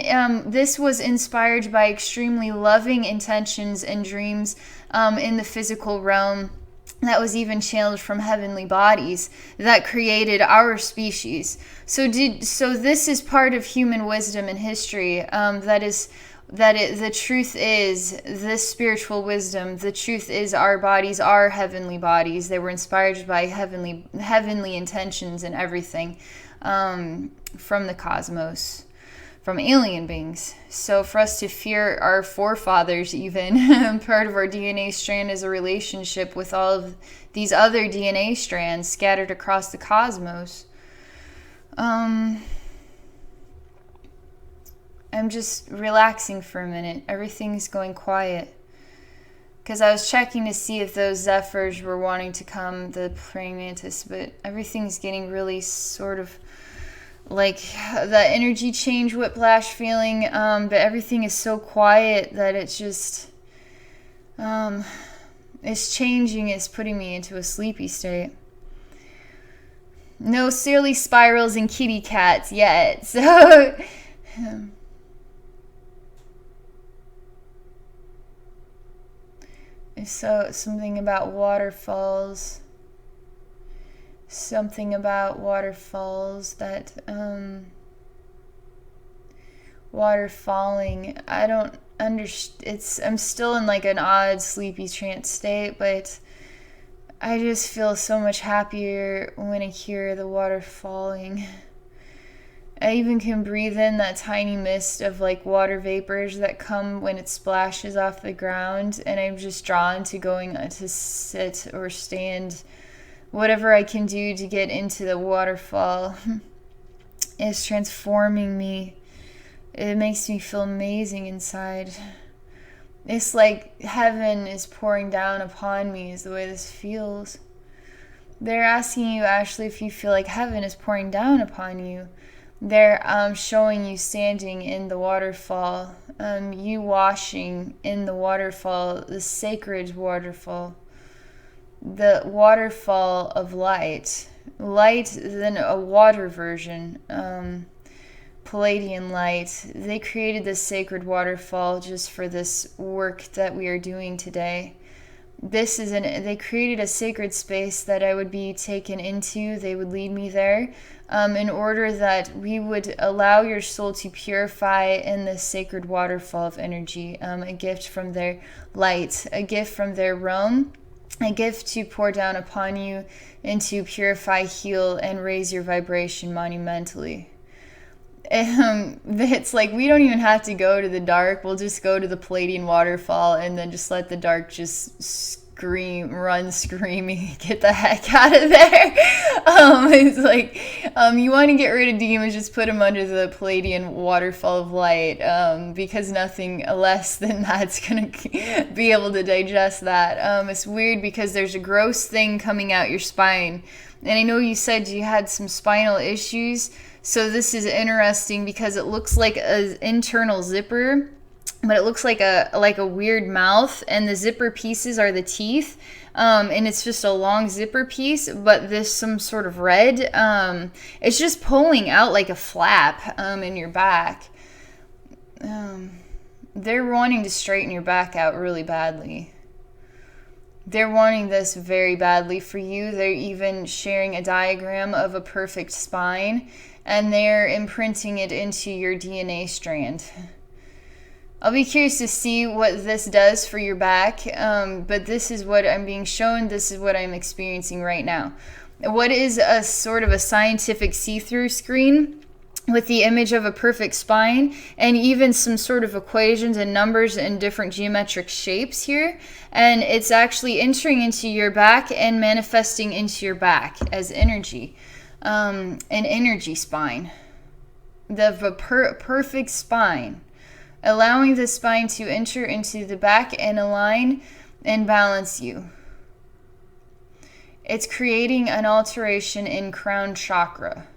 this was inspired by extremely loving intentions and dreams in the physical realm that was even channeled from heavenly bodies that created our species. So this is part of human wisdom and history. The truth is this spiritual wisdom. The truth is our bodies are heavenly bodies. They were inspired by heavenly intentions and everything from the cosmos, from alien beings. So for us to fear our forefathers, even part of our DNA strand is a relationship with all of these other DNA strands scattered across the cosmos. I'm just relaxing for a minute. Everything's going quiet. Because I was checking to see if those zephyrs were wanting to come, the praying mantis, but everything's getting really sort of like that energy change whiplash feeling, but everything is so quiet that it's just, it's changing, it's putting me into a sleepy state. No silly spirals and kitty cats yet, so... So something about waterfalls. Something about waterfalls that water falling. I don't understand. I'm still in like an odd sleepy trance state, but I just feel so much happier when I hear the water falling. I even can breathe in that tiny mist of like water vapors that come when it splashes off the ground, and I'm just drawn to going to sit or stand, whatever I can do to get into the waterfall. It's transforming me. It makes me feel amazing inside. It's like heaven is pouring down upon me is the way this feels. They're asking you, Ashlee, if you feel like heaven is pouring down upon you. They're showing you standing in the waterfall, you washing in the waterfall, the sacred waterfall, the waterfall of light, then a water version, Pleiadian light. They created this sacred waterfall just for this work that we are doing today. They created a sacred space that I would be taken into. They would lead me there in order that we would allow your soul to purify in this sacred waterfall of energy, a gift from their light, a gift from their realm, a gift to pour down upon you and to purify, heal, and raise your vibration monumentally. It's like we don't even have to go to the dark. We'll just go to the Pleiadian waterfall and then just let the dark just run screaming, get the heck out of there. It's like, you want to get rid of demons, just put them under the Pleiadian waterfall of light, because nothing less than that's going to be able to digest that. It's weird because there's a gross thing coming out your spine. And I know you said you had some spinal issues, so this is interesting because it looks like an internal zipper, but it looks like a weird mouth, and the zipper pieces are the teeth, and it's just a long zipper piece, but there's some sort of red. It's just pulling out like a flap in your back. They're wanting to straighten your back out really badly. They're wanting this very badly for you. They're even sharing a diagram of a perfect spine, and they're imprinting it into your DNA strand. I'll be curious to see what this does for your back, but this is what I'm being shown. This is what I'm experiencing right now. What is a sort of a scientific see-through screen with the image of a perfect spine and even some sort of equations and numbers and different geometric shapes here. And it's actually entering into your back and manifesting into your back as energy, an energy spine, the perfect spine. Allowing the spine to enter into the back and align and balance you. It's creating an alteration in crown chakra.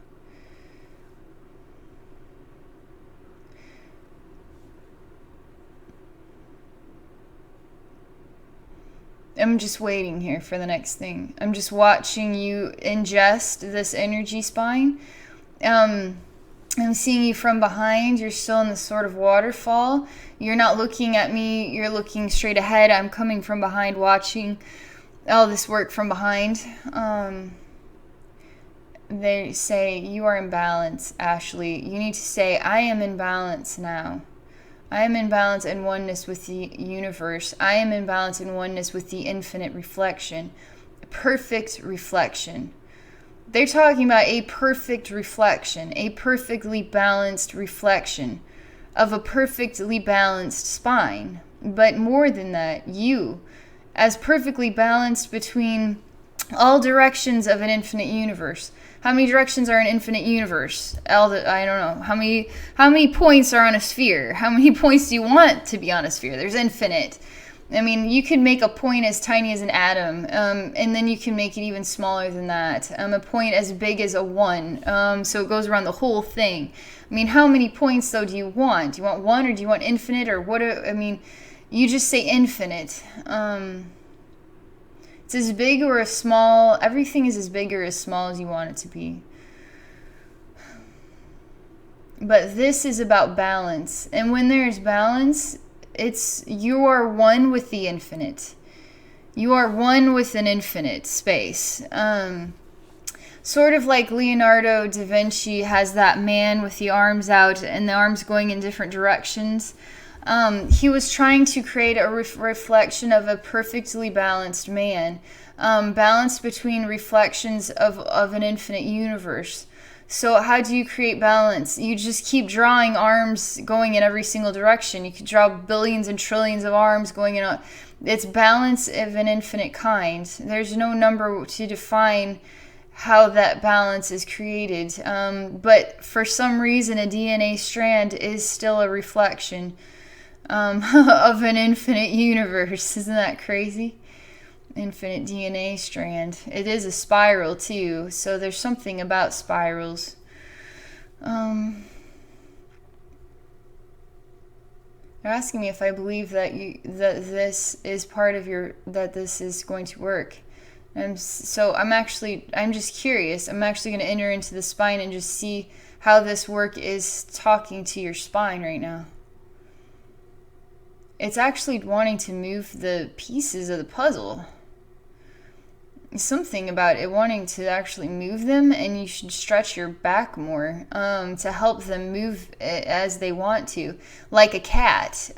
I'm just waiting here for the next thing. I'm just watching you ingest this energy spine. I'm seeing you from behind. You're still in this sort of waterfall. You're not looking at me. You're looking straight ahead. I'm coming from behind, watching all this work from behind. They say, you are in balance, Ashlee. You need to say, I am in balance now. I am in balance and oneness with the universe. I am in balance and oneness with the infinite reflection. Perfect reflection. They're talking about a perfect reflection, a perfectly balanced reflection of a perfectly balanced spine. But more than that, you, as perfectly balanced between all directions of an infinite universe. How many directions are an infinite universe? I don't know. How many points are on a sphere? How many points do you want to be on a sphere? There's infinite. I mean, you can make a point as tiny as an atom, and then you can make it even smaller than that. A point as big as a 1, so it goes around the whole thing. I mean, how many points, though, do you want? Do you want 1, or do you want infinite, or what? I mean, you just say infinite. It's as big or as small. Everything is as big or as small as you want it to be. But this is about balance, and when there's balance, you are one with the infinite. You are one with an infinite space. Sort of like Leonardo da Vinci has that man with the arms out and the arms going in different directions. He was trying to create a reflection of a perfectly balanced man, balanced between reflections of an infinite universe. So how do you create balance? You just keep drawing arms going in every single direction. You could draw billions and trillions of arms going in. It's balance of an infinite kind. There's no number to define how that balance is created. But for some reason, a DNA strand is still a reflection of an infinite universe. Isn't that crazy? Infinite DNA strand. It is a spiral too, so there's something about spirals. They're asking me if I believe that this is part of that this is going to work. I'm just curious. I'm actually going to enter into the spine and just see how this work is talking to your spine right now. It's actually wanting to move the pieces of the puzzle. Something about it wanting to actually move them, and you should stretch your back more to help them move as they want to, like a cat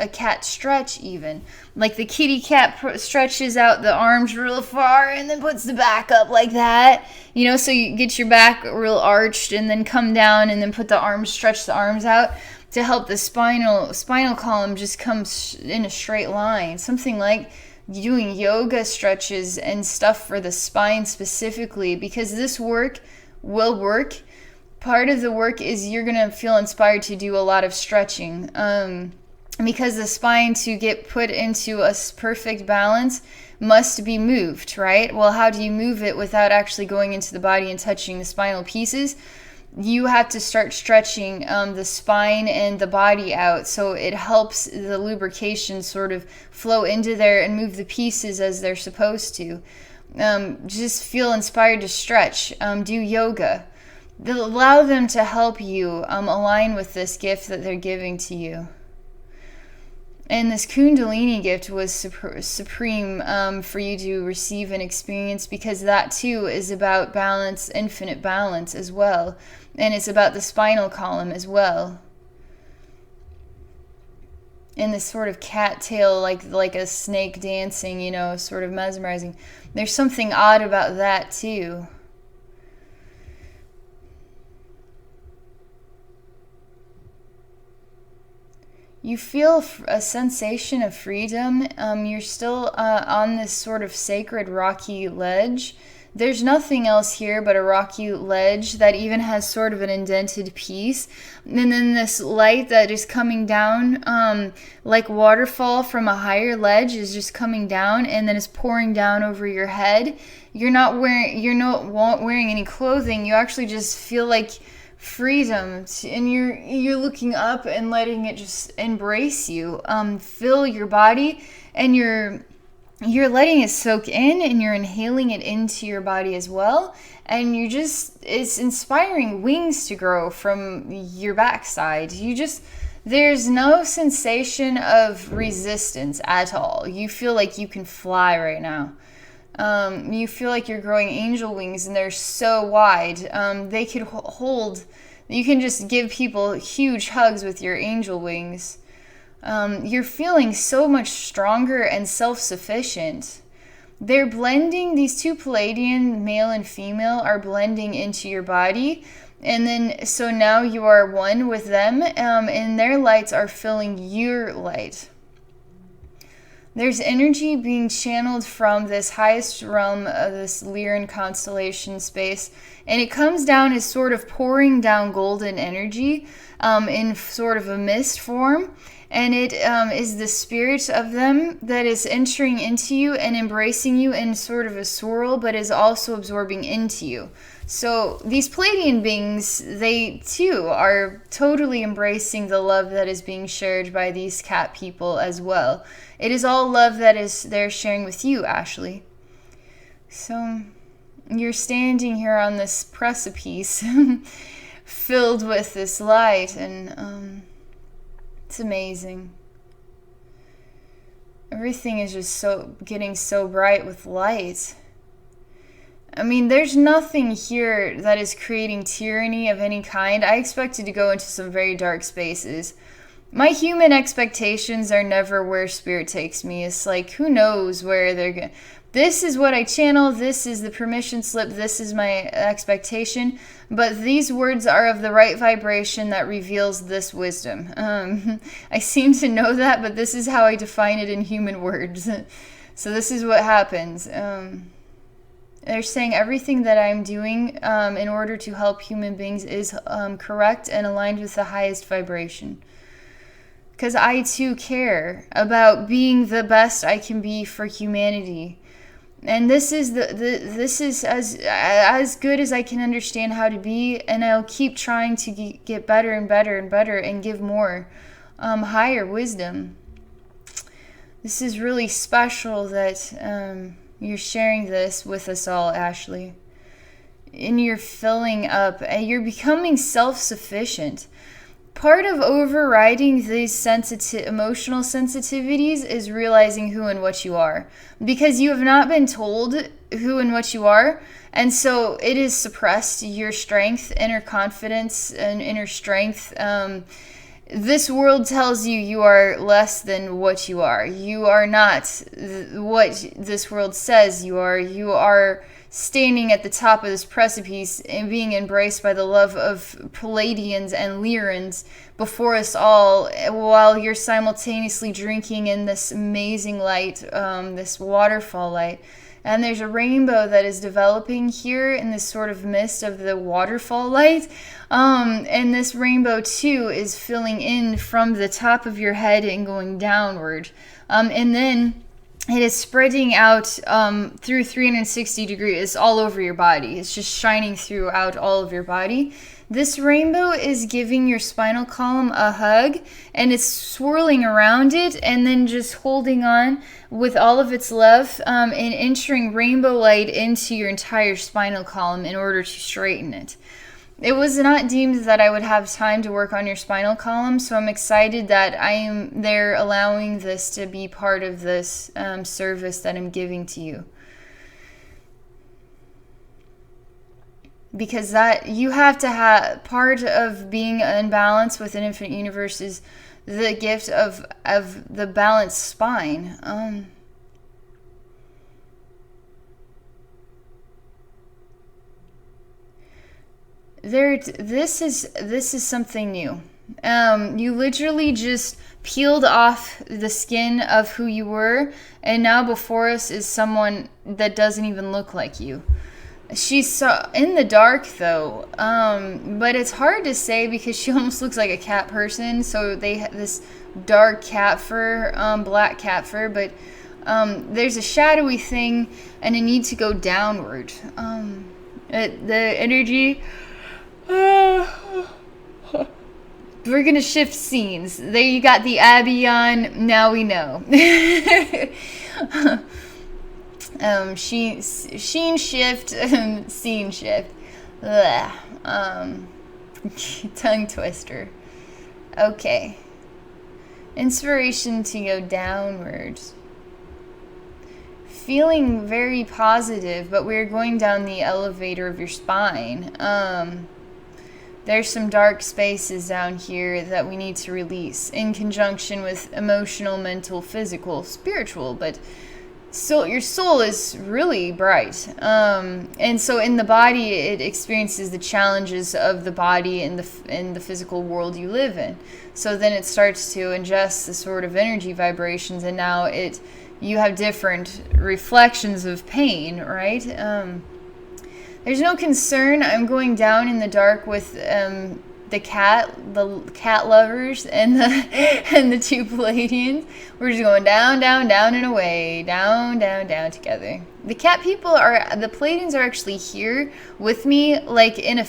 stretch, even like the kitty cat stretches out the arms real far and then puts the back up like that, so you get your back real arched and then come down and then stretch the arms out to help the spinal column just come in a straight line. Something like doing yoga stretches and stuff for the spine specifically, because this work will work. Part of the work is you're going to feel inspired to do a lot of stretching, because the spine, to get put into a perfect balance, must be moved, right? Well, how do you move it without actually going into the body and touching the spinal pieces? You have to start stretching the spine and the body out, so it helps the lubrication sort of flow into there and move the pieces as they're supposed to. Just feel inspired to stretch. Do yoga. Allow them to help you align with this gift that they're giving to you. And this Kundalini gift was supreme for you to receive and experience, because that too is about balance, infinite balance as well. And it's about the spinal column as well. And this sort of cattail, like a snake dancing, you know, sort of mesmerizing. There's something odd about that too. You feel a sensation of freedom. You're still on this sort of sacred rocky ledge. There's nothing else here but a rocky ledge that even has sort of an indented piece. And then this light that is coming down, like waterfall from a higher ledge, is just coming down and then is pouring down over your head. You're not wearing any clothing. You actually just feel like freedom, and you're looking up and letting it just embrace you, fill your body, and you're letting it soak in, and you're inhaling it into your body as well. And it's inspiring wings to grow from your backside. There's no sensation of resistance at all. You feel like you can fly right now. You feel like you're growing angel wings, and they're so wide. They could hold. You can just give people huge hugs with your angel wings. You're feeling so much stronger and self-sufficient. They're blending, these two Pleiadian, male and female, are blending into your body. And then, so now you are one with them, and their lights are filling your light. There's energy being channeled from this highest realm of this Lyran constellation space, and it comes down as sort of pouring down golden energy in sort of a mist form, and it is the spirit of them that is entering into you and embracing you in sort of a swirl, but is also absorbing into you. So these Pleiadian beings, they too are totally embracing the love that is being shared by these cat people as well. It is all love that they're sharing with you, Ashlee. So you're standing here on this precipice filled with this light, and it's amazing. Everything is just getting so bright with light. I mean, there's nothing here that is creating tyranny of any kind. I expected to go into some very dark spaces. My human expectations are never where spirit takes me. It's like, who knows where they're going. This is what I channel. This is the permission slip. This is my expectation. But these words are of the right vibration that reveals this wisdom. I seem to know that, but this is how I define it in human words. So this is what happens. They're saying everything that I'm doing in order to help human beings is correct and aligned with the highest vibration. Because I too care about being the best I can be for humanity. And this is this is as good as I can understand how to be, and I'll keep trying to get better and better and better and give more higher wisdom. This is really special that you're sharing this with us all, Ashlee. And you're filling up, and you're becoming self-sufficient. Part of overriding these emotional sensitivities is realizing who and what you are. Because you have not been told who and what you are, and so it is suppressed, your strength, inner confidence, and inner strength. This world tells you are less than what you are. You are not what this world says you are. You are standing at the top of this precipice and being embraced by the love of Pleiadians and Lyrans before us all, while you're simultaneously drinking in this amazing light, this waterfall light. And there's a rainbow that is developing here in this sort of mist of the waterfall light. And this rainbow, too, is filling in from the top of your head and going downward. And then it is spreading out through 360 degrees. It's all over your body. It's just shining throughout all of your body. This rainbow is giving your spinal column a hug, and it's swirling around it and then just holding on with all of its love and entering rainbow light into your entire spinal column in order to straighten it. It was not deemed that I would have time to work on your spinal column, so I'm excited that I am there allowing this to be part of this service that I'm giving to you. Because that you have to have part of being in balance with an infinite universe is the gift of the balanced spine. This is something new. You literally just peeled off the skin of who you were, and now before us is someone that doesn't even look like you. She's so in the dark though, but it's hard to say because she almost looks like a cat person. So they have this dark cat fur, black cat fur, but there's a shadowy thing and a need to go downward. The energy. We're gonna shift scenes. There you got the Abion. Now we know. Sheen shift, scene shift. Tongue twister. Okay. Inspiration to go downwards. Feeling very positive, but we're going down the elevator of your spine. There's some dark spaces down here that we need to release in conjunction with emotional, mental, physical, spiritual, but still your soul is really bright. And so in the body, it experiences the challenges of the body in the physical world you live in. So then it starts to ingest the sort of energy vibrations, and now you have different reflections of pain, right? There's no concern. I'm going down in the dark with the cat lovers and the two Pleiadians. We're just going down, down, down and away, down, down, down together. The cat people the Pleiadians are actually here with me, like in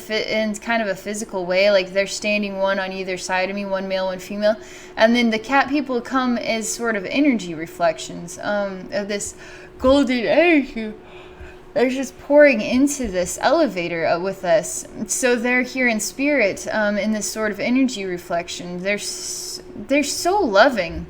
kind of a physical way, like they're standing one on either side of me, one male, one female, and then the cat people come as sort of energy reflections of this golden energy. They're just pouring into this elevator with us. So they're here in spirit, in this sort of energy reflection. They're so loving.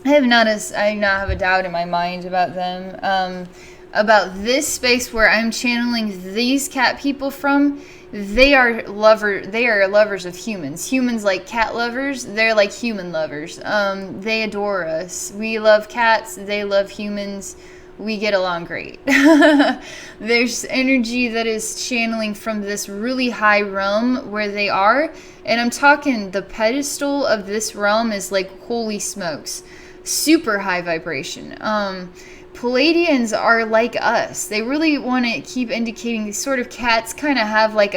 I do not have a doubt in my mind about them. About this space where I'm channeling these cat people from, they are lovers of humans. Humans like cat lovers, they're like human lovers. They adore us. We love cats, they love humans. We get along great. There's energy that is channeling from this really high realm where they are. And I'm talking the pedestal of this realm is like, holy smokes, super high vibration. Pleiadians are like us. They really want to keep indicating these sort of cats kind of have like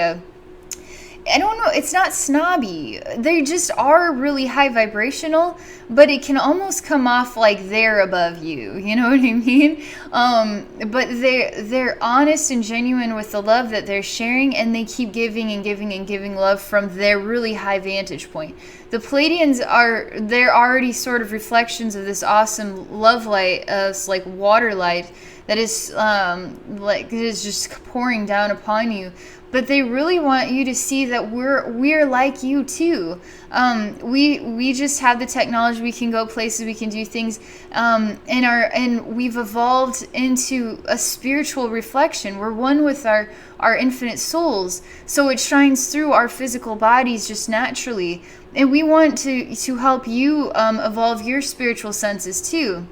I don't know, it's not snobby. They just are really high vibrational, but it can almost come off like they're above you. You know what I mean? But they're honest and genuine with the love that they're sharing, and they keep giving and giving and giving love from their really high vantage point. The Pleiadians they're already sort of reflections of this awesome love light, like water light that is just pouring down upon you. But they really want you to see that we're like you too. We just have the technology. We can go places. We can do things, and we've evolved into a spiritual reflection. We're one with our infinite souls, so it shines through our physical bodies just naturally. And we want to help you evolve your spiritual senses too.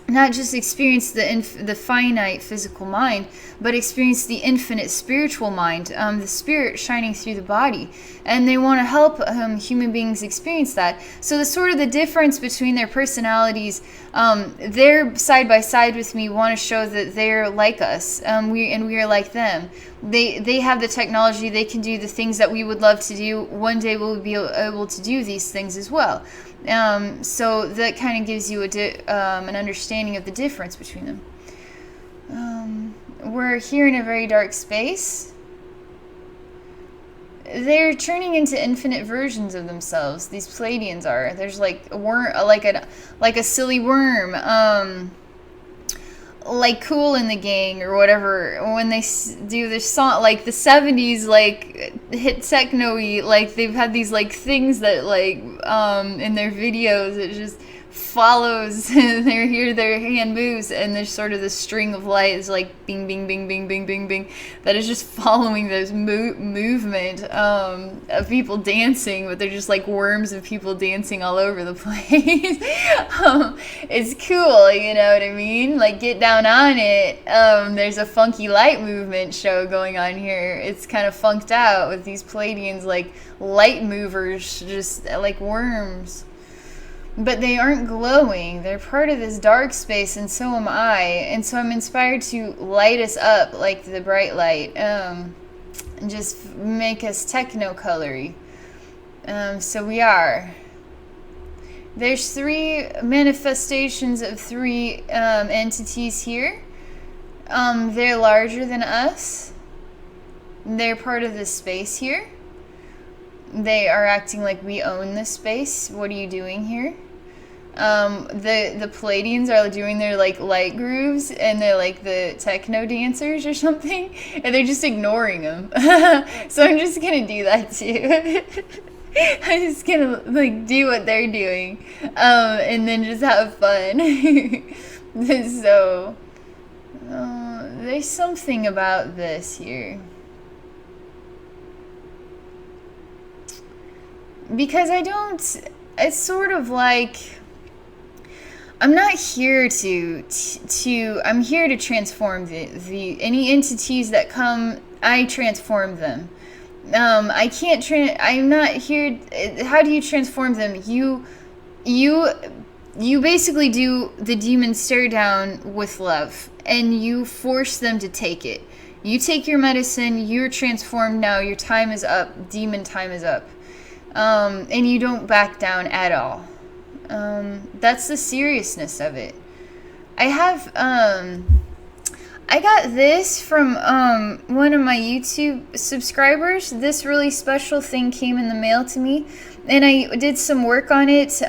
not just experience the finite physical mind, but experience the infinite spiritual mind, the spirit shining through the body. And they want to help human beings experience that. So the sort of the difference between their personalities, they're side by side with me, want to show that they're like us, we are like them. They have the technology, they can do the things that we would love to do. One day we'll be able to do these things as well. So that kind of gives you an understanding of the difference between them. We're here in a very dark space. They're turning into infinite versions of themselves. These Pleiadians are. There's like a worm, like a silly worm. Like Cool in the Gang or whatever, when they do their song, like the 70s, like hit techno-y, like they've had these like things that like in their videos, it just follows their hand moves, and there's sort of this string of light is like bing bing bing bing bing bing bing that is just following those movement of people dancing, but they're just like worms of people dancing all over the place. It's cool, you know what I mean? Like, get down on it. There's a funky light movement show going on here. It's kind of funked out with these Pleiadians, like light movers, just like worms. But they aren't glowing. They're part of this dark space, and so am I. And so I'm inspired to light us up like the bright light, and just make us techno-colory. So we are. There's 3 manifestations of 3 entities here. They're larger than us. They're part of this space here. They are acting like we own this space. What are you doing here? The Pleiadians are doing their like light grooves, and they're like the techno dancers or something, and they're just ignoring them. So I'm just gonna do that too. I'm just gonna like do what they're doing, and then just have fun. So there's something about this here. Because it's sort of like, I'm not here I'm here to transform any entities that come, I transform them. I can't, I'm not here, how do you transform them? You basically do the demon stare down with love, and you force them to take it. You take your medicine, you're transformed now, your time is up, demon time is up. And you don't back down at all. That's the seriousness of it. I got this from one of my YouTube subscribers. This really special thing came in the mail to me, and I did some work on it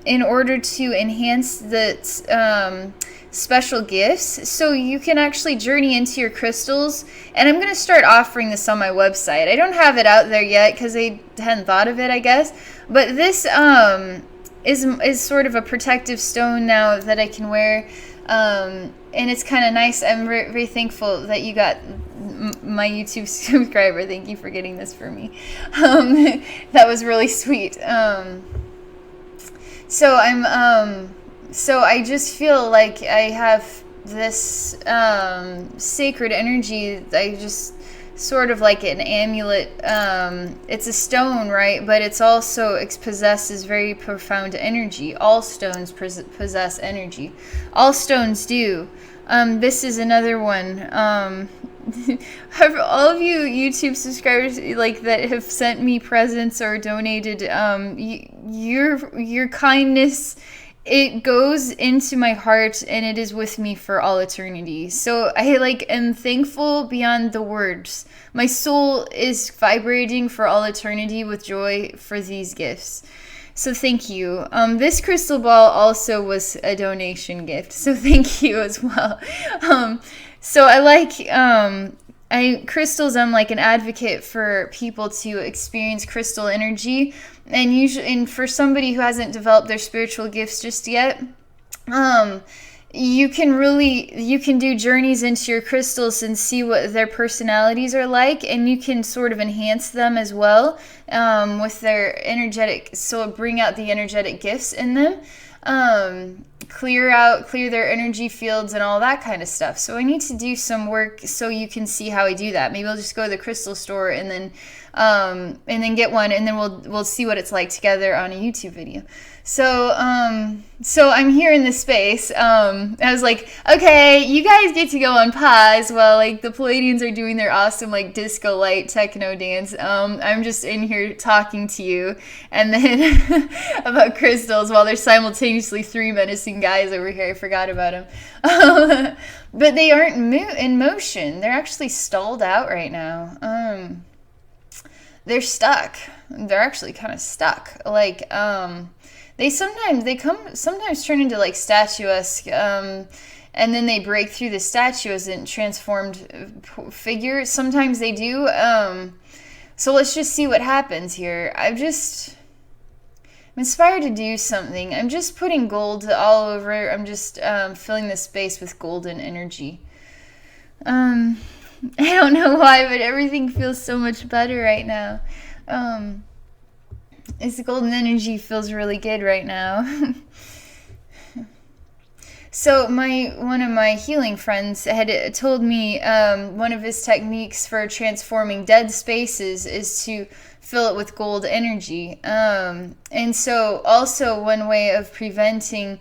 in order to enhance the special gifts, so you can actually journey into your crystals. And I'm going to start offering this on my website. I don't have it out there yet because I hadn't thought of it, I guess, but this is sort of a protective stone now that I can wear, and it's kind of nice. I'm very, very thankful that you got my YouTube subscriber. Thank you for getting this for me. That was really sweet. So I just feel like I have this sacred energy. I just sort of like an amulet. It's a stone, right? But it's also, it possesses very profound energy. All stones possess energy. All stones do. This is another one. All of you YouTube subscribers like that have sent me presents or donated, your kindness, it goes into my heart, and it is with me for all eternity. So I am thankful beyond the words. My soul is vibrating for all eternity with joy for these gifts. So thank you. This crystal ball also was a donation gift, so thank you as well. So crystals, I'm like an advocate for people to experience crystal energy, and for somebody who hasn't developed their spiritual gifts just yet, you can do journeys into your crystals and see what their personalities are like, and you can sort of enhance them as well, with their energetic, so bring out the energetic gifts in them. clear their energy fields and all that kind of stuff. So I need to do some work so you can see how I do that. Maybe I'll just go to the crystal store and then get one, and then we'll see what it's like together on a YouTube video. So I'm here in this space. I was like, okay, you guys get to go on pause while like the Pleiadians are doing their awesome like disco light techno dance. I'm just in here talking to you, and then about crystals while there's simultaneously 3 menacing guys over here. I forgot about them. But they aren't in motion. They're actually stalled out right now. They're stuck. They're actually kind of stuck. Like, they sometimes turn into like statuesque, and then they break through the statue as a transformed figure. Sometimes they do. So let's just see what happens here. I'm inspired to do something. I'm just putting gold all over. I'm just filling this space with golden energy. I don't know why, but everything feels so much better right now. This golden energy feels really good right now. So one of my healing friends had told me one of his techniques for transforming dead spaces is to fill it with gold energy. And so also one way of preventing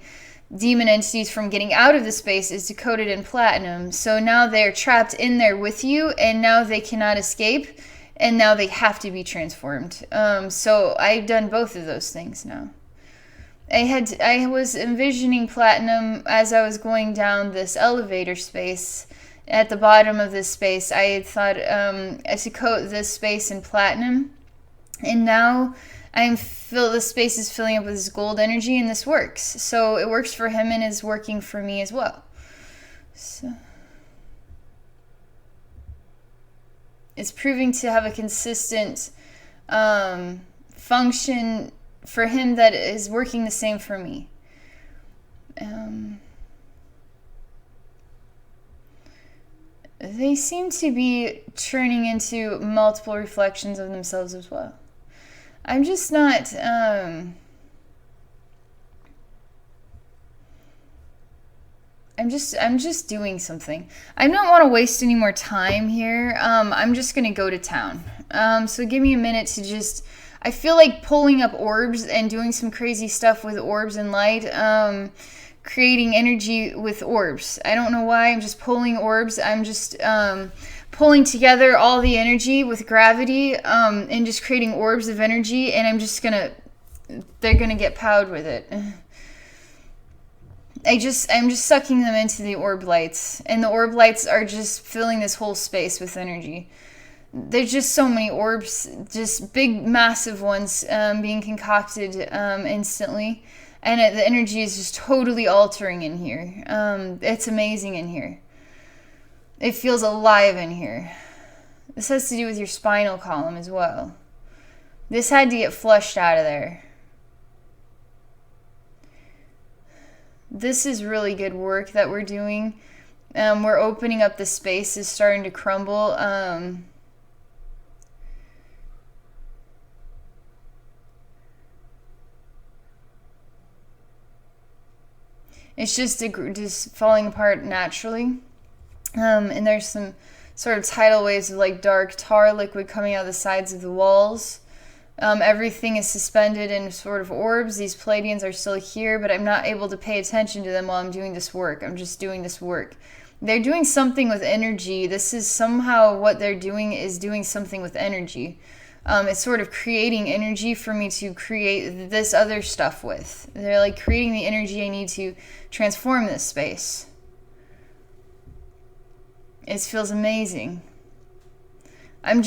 demon entities from getting out of the space is to coat it in platinum. So now they're trapped in there with you, and now they cannot escape, and now they have to be transformed. So I've done both of those things now. I was envisioning platinum as I was going down this elevator space. At the bottom of this space, I had thought to coat this space in platinum, and now the space is filling up with this gold energy, and this works. So it works for him and is working for me as well. So it's proving to have a consistent function for him that is working the same for me. They seem to be turning into multiple reflections of themselves as well. I'm just not... I'm just doing something. I don't want to waste any more time here. I'm just going to go to town. So give me a minute to just... I feel like pulling up orbs and doing some crazy stuff with orbs and light. Creating energy with orbs. I don't know why. I'm just pulling orbs. I'm just pulling together all the energy with gravity and just creating orbs of energy. And I'm just going to... They're going to get powed with it. I'm just sucking them into the orb lights, and the orb lights are just filling this whole space with energy. There's just so many orbs, just big, massive ones being concocted instantly, and the energy is just totally altering in here. It's amazing in here. It feels alive in here. This has to do with your spinal column as well. This had to get flushed out of there. This is really good work that we're doing. We're opening up the space, is starting to crumble. It's just falling apart naturally. And there's some sort of tidal waves of like dark tar liquid coming out of the sides of the walls. Everything is suspended in sort of orbs. These Pleiadians are still here, but I'm not able to pay attention to them while I'm doing this work. I'm just doing this work. They're doing something with energy. This is somehow what they're doing is doing something with energy. It's sort of creating energy for me to create this other stuff with. They're like creating the energy I need to transform this space. It feels amazing. I'm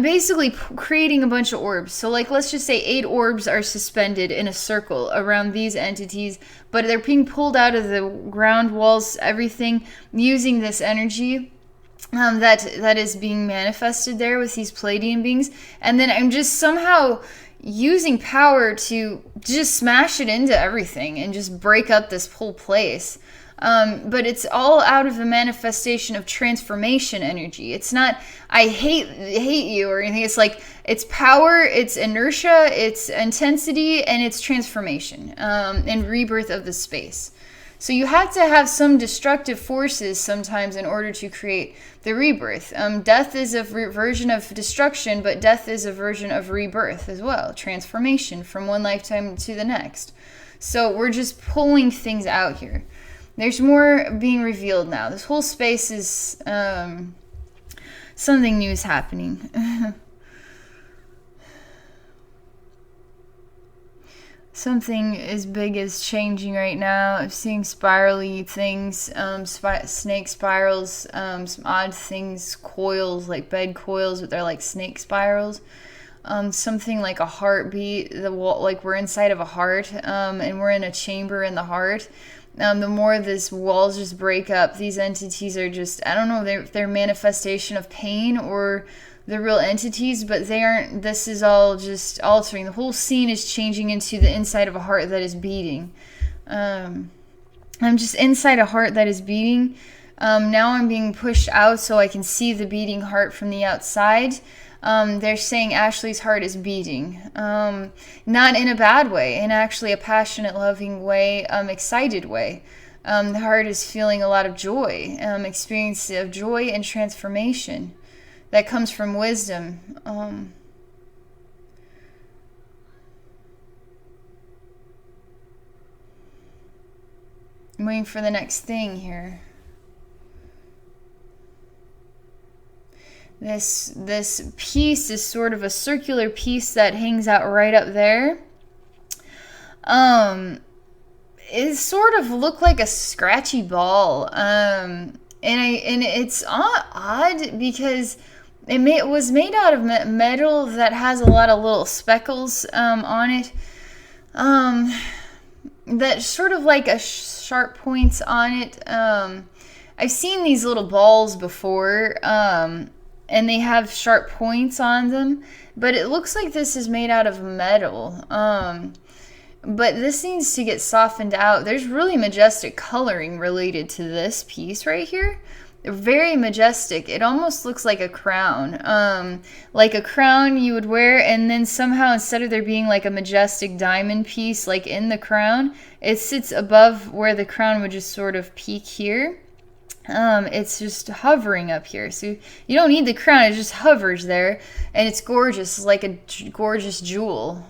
basically creating a bunch of orbs. So like, let's just say 8 orbs are suspended in a circle around these entities, but they're being pulled out of the ground walls, everything, using this energy that is being manifested there with these Pleiadian beings. And then I'm just somehow using power to just smash it into everything and just break up this whole place. But it's all out of a manifestation of transformation energy. It's not, I hate you or anything. It's like, it's power, it's inertia, it's intensity, and it's transformation, and rebirth of the space. So you have to have some destructive forces sometimes in order to create the rebirth. Death is a version of destruction, but death is a version of rebirth as well. Transformation from one lifetime to the next. So we're just pulling things out here. There's more being revealed now. This whole space is... something new is happening. Something as big as changing right now. I'm seeing spirally things, snake spirals, some odd things, coils, like bed coils, but they're like snake spirals. Something like a heartbeat, the wall, like we're inside of a heart, and we're in a chamber in the heart. The more this walls just break up, these entities are just, I don't know, they're manifestation of pain or the real entities, but they aren't. This is all just altering. The whole scene is changing into the inside of a heart that is beating. I'm just inside a heart that is beating. Now I'm being pushed out so I can see the beating heart from the outside. They're saying Ashlee's heart is beating. Not in a bad way, in actually a passionate, loving way, excited way. The heart is feeling a lot of joy, experience of joy and transformation that comes from wisdom. I'm waiting for the next thing here. This piece is sort of a circular piece that hangs out right up there. It sort of looked like a scratchy ball. And it's odd because it was made out of metal that has a lot of little speckles on it. That sort of like a sharp points on it. I've seen these little balls before. And they have sharp points on them, but it looks like this is made out of metal. But this needs to get softened out. There's really majestic coloring related to this piece right here. Very majestic. It almost looks like a crown. Like a crown you would wear, and then somehow instead of there being like a majestic diamond piece like in the crown, it sits above where the crown would just sort of peak here. It's just hovering up here. So you don't need the crown. It just hovers there. And it's gorgeous. It's like a gorgeous jewel.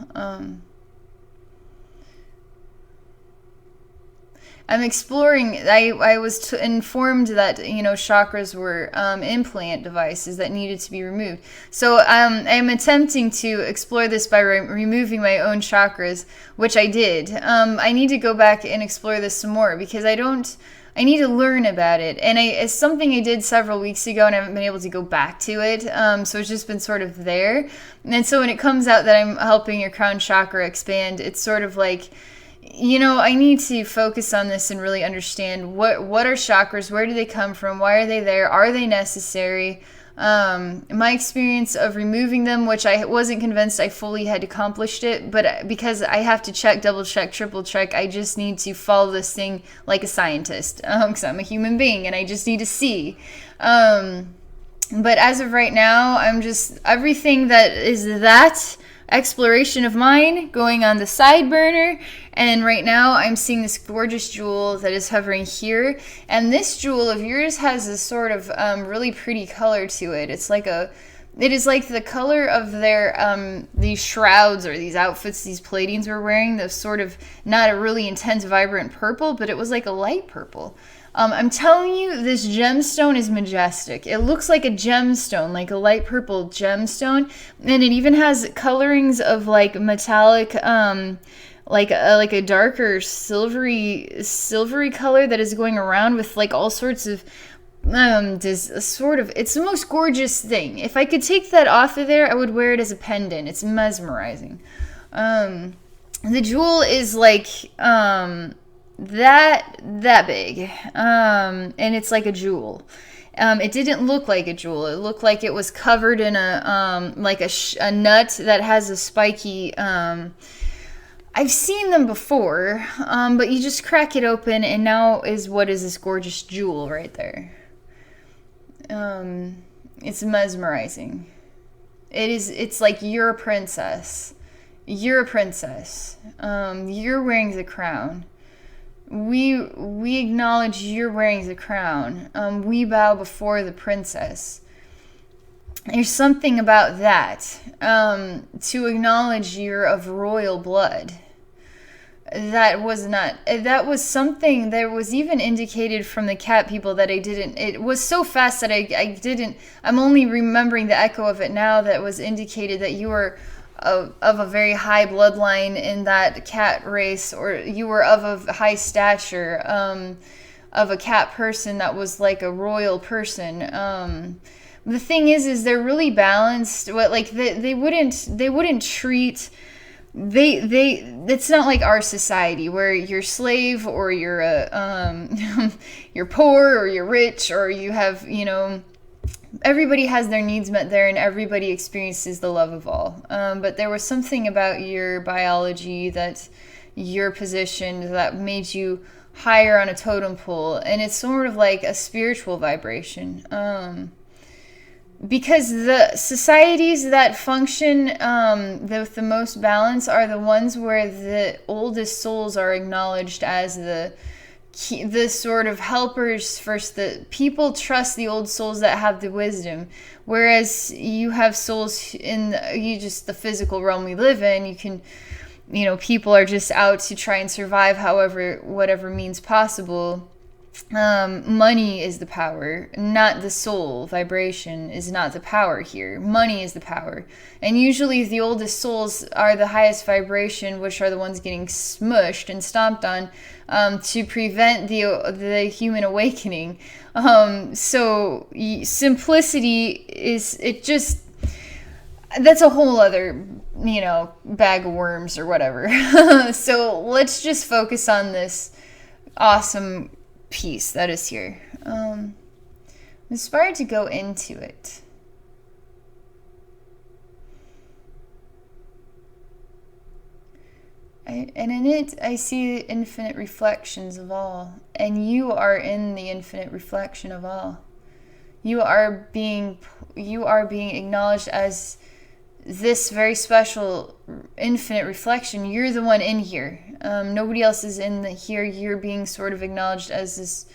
I'm exploring. I was informed that, chakras were implant devices that needed to be removed. So I'm attempting to explore this by removing my own chakras, which I did. I need to go back and explore this some more because I need to learn about it. And it's something I did several weeks ago and I haven't been able to go back to it. So it's just been sort of there. And so when it comes out that I'm helping your crown chakra expand, it's sort of like, I need to focus on this and really understand what are chakras, where do they come from, why are they there, are they necessary? My experience of removing them, which I wasn't convinced I fully had accomplished it, but because I have to check, double check, triple check, I just need to follow this thing like a scientist, because I'm a human being and I just need to see. But as of right now, I'm just, everything that is that exploration of mine going on the side burner, and right now I'm seeing this gorgeous jewel that is hovering here, and this jewel of yours has this sort of really pretty color to it. It is like the color of their these shrouds or these outfits these Pleiadians were wearing, the sort of not a really intense vibrant purple, but it was like a light purple. I'm telling you, this gemstone is majestic. It looks like a gemstone, like a light purple gemstone, and it even has colorings of like metallic, like a darker silvery color that is going around with like all sorts of it's the most gorgeous thing. If I could take that off of there, I would wear it as a pendant. It's mesmerizing. The jewel is like that big, and it's like a jewel. It didn't look like a jewel. It looked like it was covered in a like a nut that has a spiky. I've seen them before, but you just crack it open, and now is this gorgeous jewel right there. It's mesmerizing. It's like you're a princess. You're a princess. You're wearing the crown. We acknowledge you're wearing the crown. We bow before the princess. There's something about that, to acknowledge you're of royal blood. That was something that was even indicated from the cat people that I didn't, it was so fast that I didn't, I'm only remembering the echo of it now, that was indicated that you were of a very high bloodline in that cat race, or you were of a high stature, of a cat person that was like a royal person. The thing is they're really balanced. What, like, they wouldn't treat, it's not like our society where you're slave, or you're you're poor, or you're rich, or you have, everybody has their needs met there, and everybody experiences the love of all. But there was something about your biology, that your position, that made you higher on a totem pole, and it's sort of like a spiritual vibration. Because the societies that function with the most balance are the ones where the oldest souls are acknowledged as the sort of helpers first. The people trust the old souls that have the wisdom, whereas you have souls in the physical realm we live in. You can, people are just out to try and survive whatever means possible. Money is the power, not the soul. Vibration is not the power here. Money is the power. And usually the oldest souls are the highest vibration, which are the ones getting smushed and stomped on, to prevent the human awakening. So simplicity is, that's a whole other, bag of worms or whatever. So let's just focus on this awesome piece that is here. I'm inspired to go into it. And in it, I see infinite reflections of all. And you are in the infinite reflection of all. You are being acknowledged as this very special infinite reflection. You're the one in here. Nobody else is in here. You're being sort of acknowledged as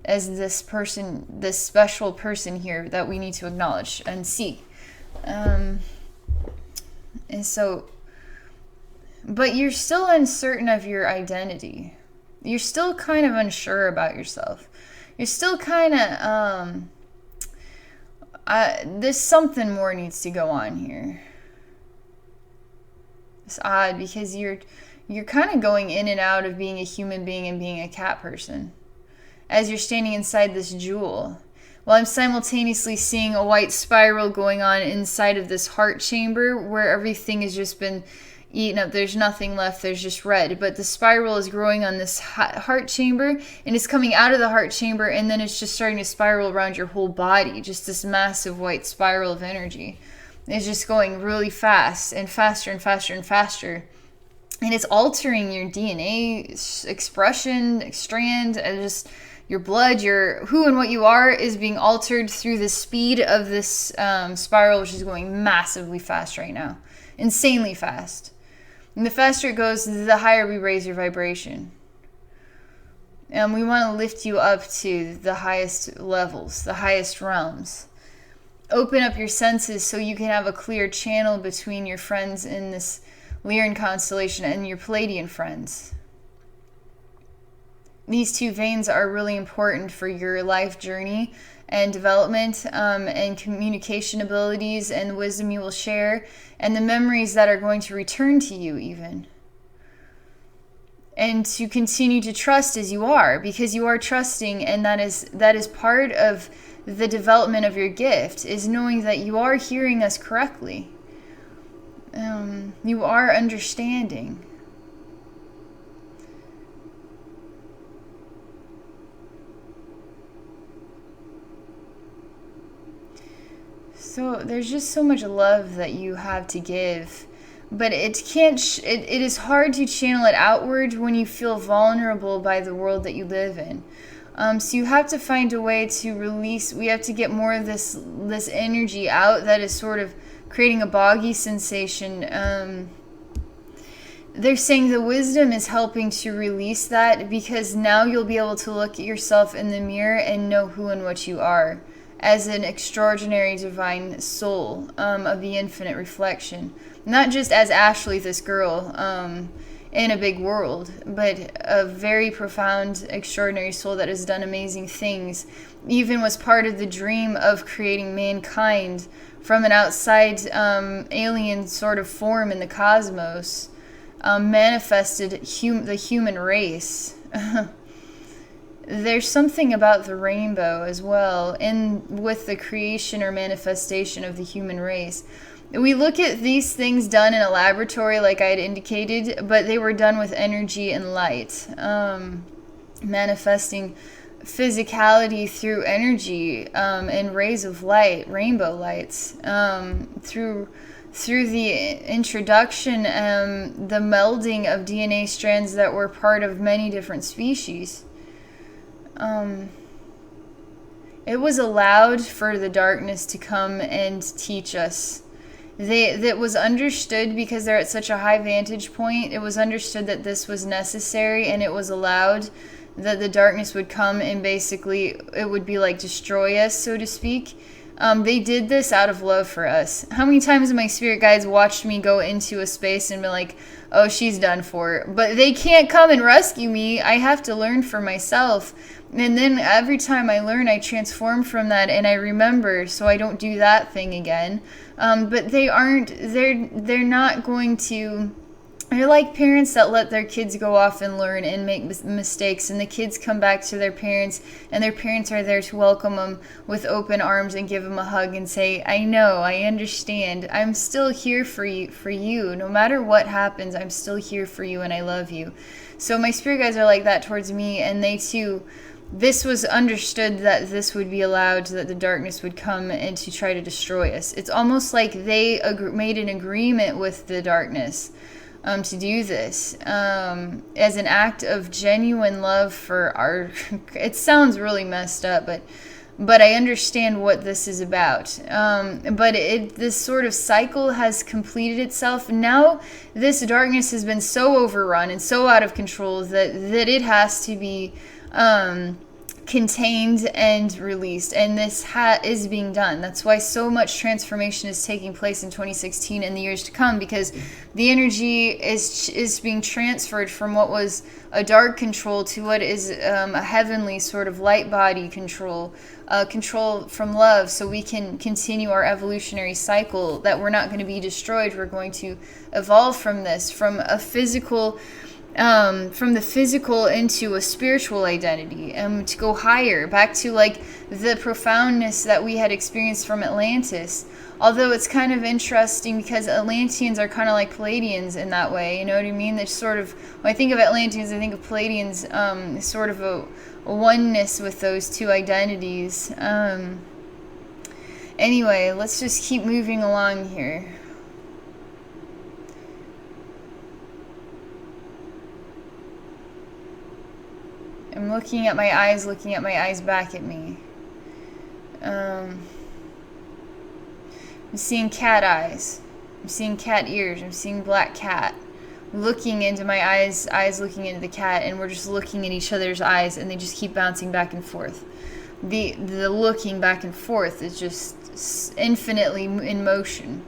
this person, this special person here that we need to acknowledge and see. And so, but you're still uncertain of your identity. You're still kind of unsure about yourself. You're still kind of, there's something more needs to go on here. It's odd because you're kind of going in and out of being a human being and being a cat person as you're standing inside this jewel, while I'm simultaneously seeing a white spiral going on inside of this heart chamber where everything has just been eaten up. There's nothing left. There's just red. But the spiral is growing on this heart chamber, and it's coming out of the heart chamber, and then it's just starting to spiral around your whole body. Just this massive white spiral of energy. It's just going really fast and faster and faster and faster. And it's altering your DNA expression, strand, and just your blood, your who and what you are is being altered through the speed of this spiral, which is going massively fast right now. Insanely fast. And the faster it goes, the higher we raise your vibration. And we want to lift you up to the highest levels, the highest realms. Open up your senses so you can have a clear channel between your friends in this Lyran constellation and your Pleiadian friends. These two veins are really important for your life journey and development, and communication abilities and the wisdom you will share and the memories that are going to return to you even. And to continue to trust as you are, because you are trusting, and that is part of the development of your gift, is knowing that you are hearing us correctly. You are understanding. So there's just so much love that you have to give, but it is hard to channel it outward when you feel vulnerable by the world that you live in. So you have to find a way to release. We have to get more of this energy out that is sort of creating a boggy sensation. they're saying the wisdom is helping to release that, because now you'll be able to look at yourself in the mirror and know who and what you are as an extraordinary divine soul of the infinite reflection. Not just as Ashlee, this girl, in a big world, but a very profound, extraordinary soul that has done amazing things, even was part of the dream of creating mankind from an outside alien sort of form in the cosmos, manifested the human race. There's something about the rainbow as well, with the creation or manifestation of the human race. We look at these things done in a laboratory, like I had indicated, but they were done with energy and light, manifesting physicality through energy and rays of light, rainbow lights, through the introduction, the melding of DNA strands that were part of many different species. It was allowed for the darkness to come and teach us. That was understood because they're at such a high vantage point. It was understood that this was necessary, and it was allowed that the darkness would come and basically it would be like destroy us, so to speak. They did this out of love for us. How many times have my spirit guides watched me go into a space and be like, oh, she's done for. But they can't come and rescue me. I have to learn for myself. And then every time I learn, I transform from that and I remember, so I don't do that thing again. But they're not going to. They're like parents that let their kids go off and learn and make mistakes, and the kids come back to their parents, and their parents are there to welcome them with open arms and give them a hug and say, I know, I understand, I'm still here for you. No matter what happens, I'm still here for you and I love you. So my spirit guides are like that towards me, and they too, this was understood that this would be allowed, that the darkness would come and to try to destroy us. It's almost like they made an agreement with the darkness to do this as an act of genuine love for our. It sounds really messed up, but I understand what this is about. But this sort of cycle has completed itself. Now this darkness has been so overrun and so out of control that it has to be contained and released, and this is being done. That's why so much transformation is taking place in 2016 and the years to come, because the energy is being transferred from what was a dark control to what is a heavenly sort of light body control, control from love, so we can continue our evolutionary cycle, that we're not going to be destroyed. We're going to evolve from this, from a physical from the physical into a spiritual identity, and to go higher, back to like the profoundness that we had experienced from Atlantis. Although it's kind of interesting because Atlanteans are kind of like Pleiadians in that way, you know what I mean? They're sort of, when I think of Atlanteans, I think of Pleiadians, sort of a oneness with those two identities. Anyway, let's just keep moving along here. I'm looking at my eyes back at me. I'm seeing cat eyes. I'm seeing cat ears. I'm seeing black cat looking into my eyes looking into the cat, and we're just looking at each other's eyes, and they just keep bouncing back and forth. The looking back and forth is just infinitely in motion.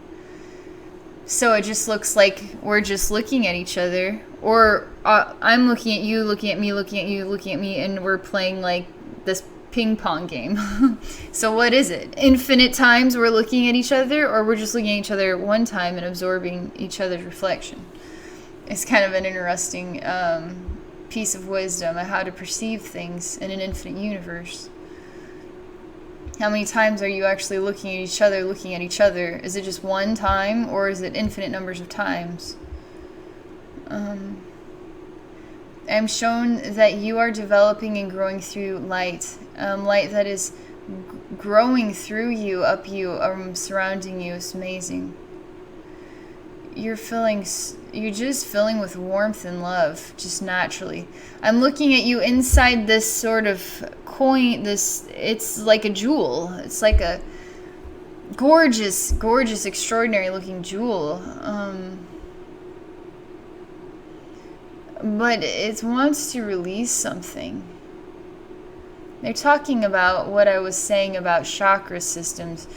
So it just looks like we're just looking at each other, or I'm looking at you, looking at me, looking at you, looking at me, and we're playing like this ping pong game. So what is it? Infinite times we're looking at each other, or we're just looking at each other one time and absorbing each other's reflection? It's kind of an interesting piece of wisdom on how to perceive things in an infinite universe. How many times are you actually looking at each other? Is it just one time, or is it infinite numbers of times? I'm shown that you are developing and growing through light. Light that is growing through you, up you, surrounding you. It's amazing. You're just filling with warmth and love, just naturally. I'm looking at you inside this sort of coin, it's like a jewel. It's like a gorgeous, extraordinary looking jewel. but it wants to release something. They're talking about what I was saying about chakra systems.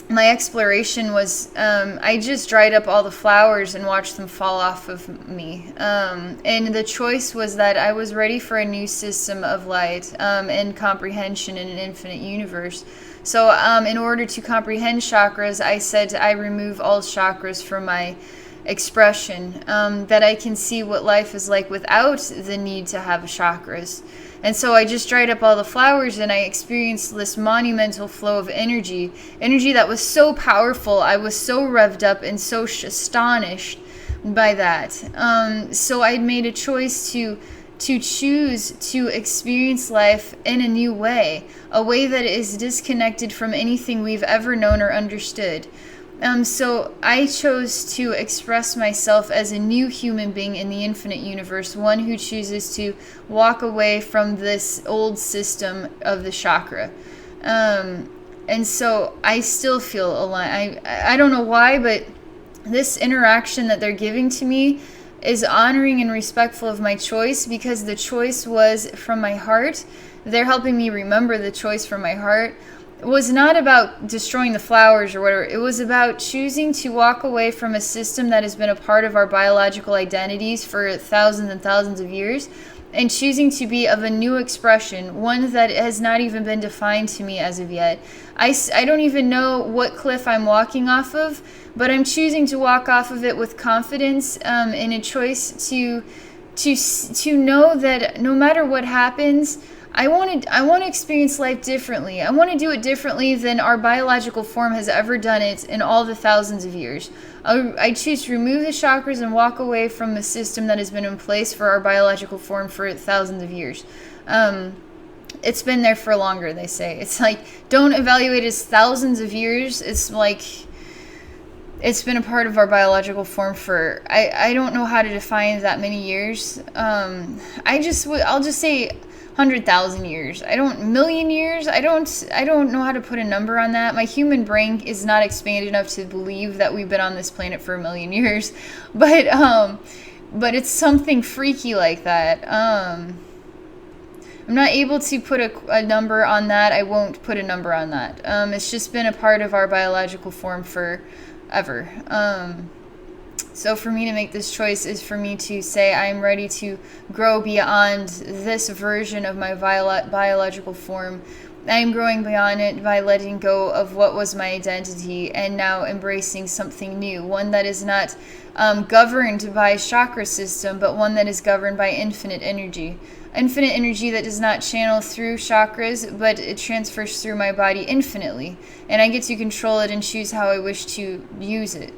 My exploration was, I just dried up all the flowers and watched them fall off of me. And the choice was that I was ready for a new system of light and comprehension in an infinite universe. So in order to comprehend chakras, I said I remove all chakras from my expression, that I can see what life is like without the need to have chakras. And so I just dried up all the flowers and I experienced this monumental flow of energy that was so powerful. I was so revved up and so astonished by that. So I made a choice to choose to experience life in a new way, a way that is disconnected from anything we've ever known or understood. So I chose to express myself as a new human being in the infinite universe, one who chooses to walk away from this old system of the chakra. And so I still feel aligned. I don't know why, but this interaction that they're giving to me is honoring and respectful of my choice, because the choice was from my heart. They're helping me remember the choice from my heart. It was not about destroying the flowers or whatever. It was about choosing to walk away from a system that has been a part of our biological identities for thousands and thousands of years, and choosing to be of a new expression, one that has not even been defined to me as of yet. I don't even know what cliff I'm walking off of, but I'm choosing to walk off of it with confidence, in a choice to know that no matter what happens, I want to experience life differently. I want to do it differently than our biological form has ever done it in all the thousands of years. I choose to remove the chakras and walk away from the system that has been in place for our biological form for thousands of years. It's been there for longer, they say. It's like, don't evaluate it as thousands of years. It's like, it's been a part of our biological form for, I don't know how to define that many years. I'll just say 100,000 years. Million years. I don't know how to put a number on that. My human brain is not expanded enough to believe that we've been on this planet for 1,000,000 years, but it's something freaky like that. I'm not able to put a number on that. I won't put a number on that. It's just been a part of our biological form forever. So for me to make this choice is for me to say I'm ready to grow beyond this version of my biological form. I am growing beyond it by letting go of what was my identity and now embracing something new, one that is not governed by chakra system, but one that is governed by infinite energy. Infinite energy that does not channel through chakras, but it transfers through my body infinitely. And I get to control it and choose how I wish to use it.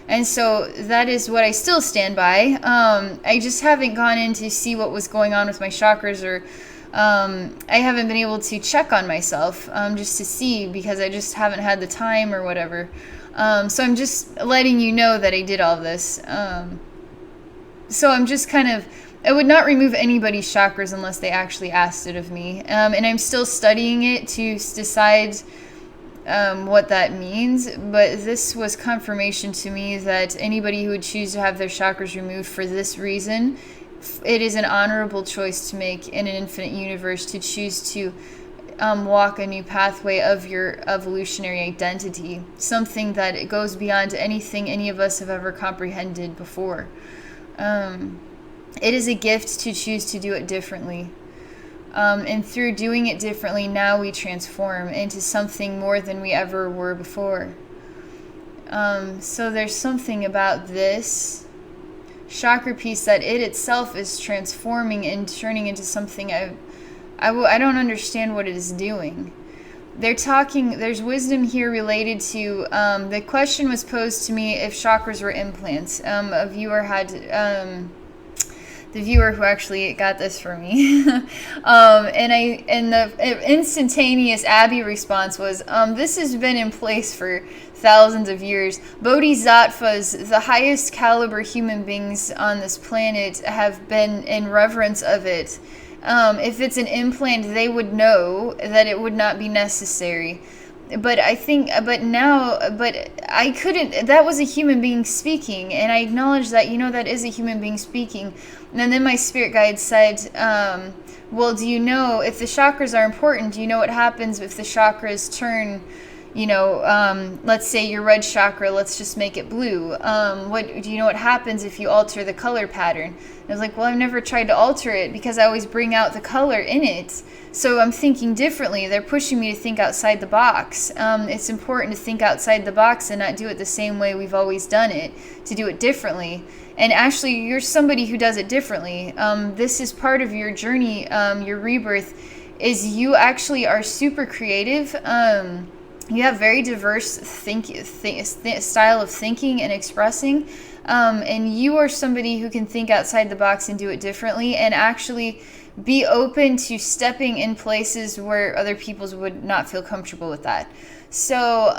And so that is what I still stand by. I just haven't gone in to see what was going on with my chakras, or I haven't been able to check on myself just to see, because I just haven't had the time or whatever. So I'm just letting you know that I did all this. So I'm just kind of, I would not remove anybody's chakras unless they actually asked it of me. And I'm still studying it to decide what that means, but this was confirmation to me that anybody who would choose to have their chakras removed for this reason, it is an honorable choice to make in an infinite universe, to choose to walk a new pathway of your evolutionary identity, something that goes beyond anything any of us have ever comprehended before. It is a gift to choose to do it differently. And through doing it differently, now we transform into something more than we ever were before. So there's something about this chakra piece that it itself is transforming and turning into something I don't understand what it is doing. They're talking, there's wisdom here related to, the question was posed to me if chakras were implants. A viewer had... the viewer who actually got this for me. And the instantaneous Abby response was, this has been in place for thousands of years. Bodhisattvas, the highest caliber human beings on this planet, have been in reverence of it. If it's an implant, they would know that it would not be necessary. but I think, but I couldn't, that was a human being speaking, and I acknowledge that, that is a human being speaking. And then my spirit guide said, well, do you know, if the chakras are important, do you know what happens if the chakras turn, let's say your red chakra, let's just make it blue. What do you know what happens if you alter the color pattern? And I was like, well, I've never tried to alter it because I always bring out the color in it. So I'm thinking differently. They're pushing me to think outside the box. It's important to think outside the box and not do it the same way we've always done it, to do it differently. And Ashlee, you're somebody who does it differently. This is part of your journey, your rebirth, is you actually are super creative. You have very diverse style of thinking and expressing. And you are somebody who can think outside the box and do it differently, and actually be open to stepping in places where other people would not feel comfortable with that. So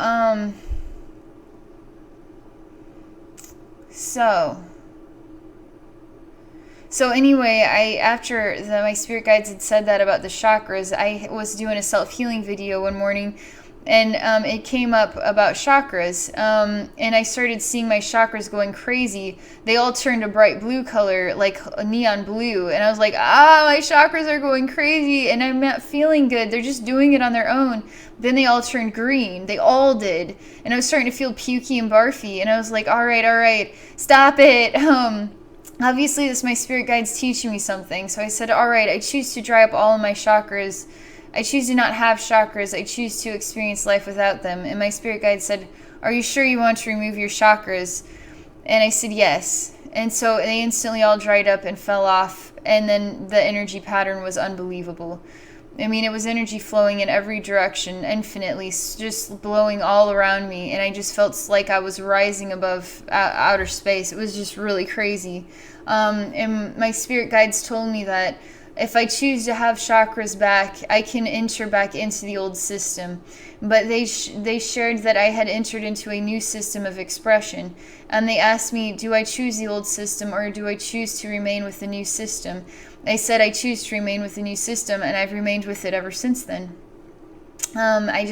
anyway, after my spirit guides had said that about the chakras, I was doing a self-healing video one morning, and it came up about chakras, and I started seeing my chakras going crazy. They all turned a bright blue color, like a neon blue, and I was like, my chakras are going crazy, and I'm not feeling good. They're just doing it on their own. Then they all turned green. They all did, and I was starting to feel pukey and barfy, and I was like, all right, stop it. Obviously, this my spirit guides teaching me something, so I said, all right, I choose to dry up all of my chakras. I choose to not have chakras. I choose to experience life without them. And my spirit guide said, are you sure you want to remove your chakras? And I said, yes. And so they instantly all dried up and fell off. And then the energy pattern was unbelievable. I mean, it was energy flowing in every direction, infinitely, just blowing all around me. And I just felt like I was rising above outer space. It was just really crazy. And my spirit guides told me that if I choose to have chakras back, I can enter back into the old system. But they shared that I had entered into a new system of expression. And they asked me, do I choose the old system or do I choose to remain with the new system? I said I choose to remain with the new system, and I've remained with it ever since then. I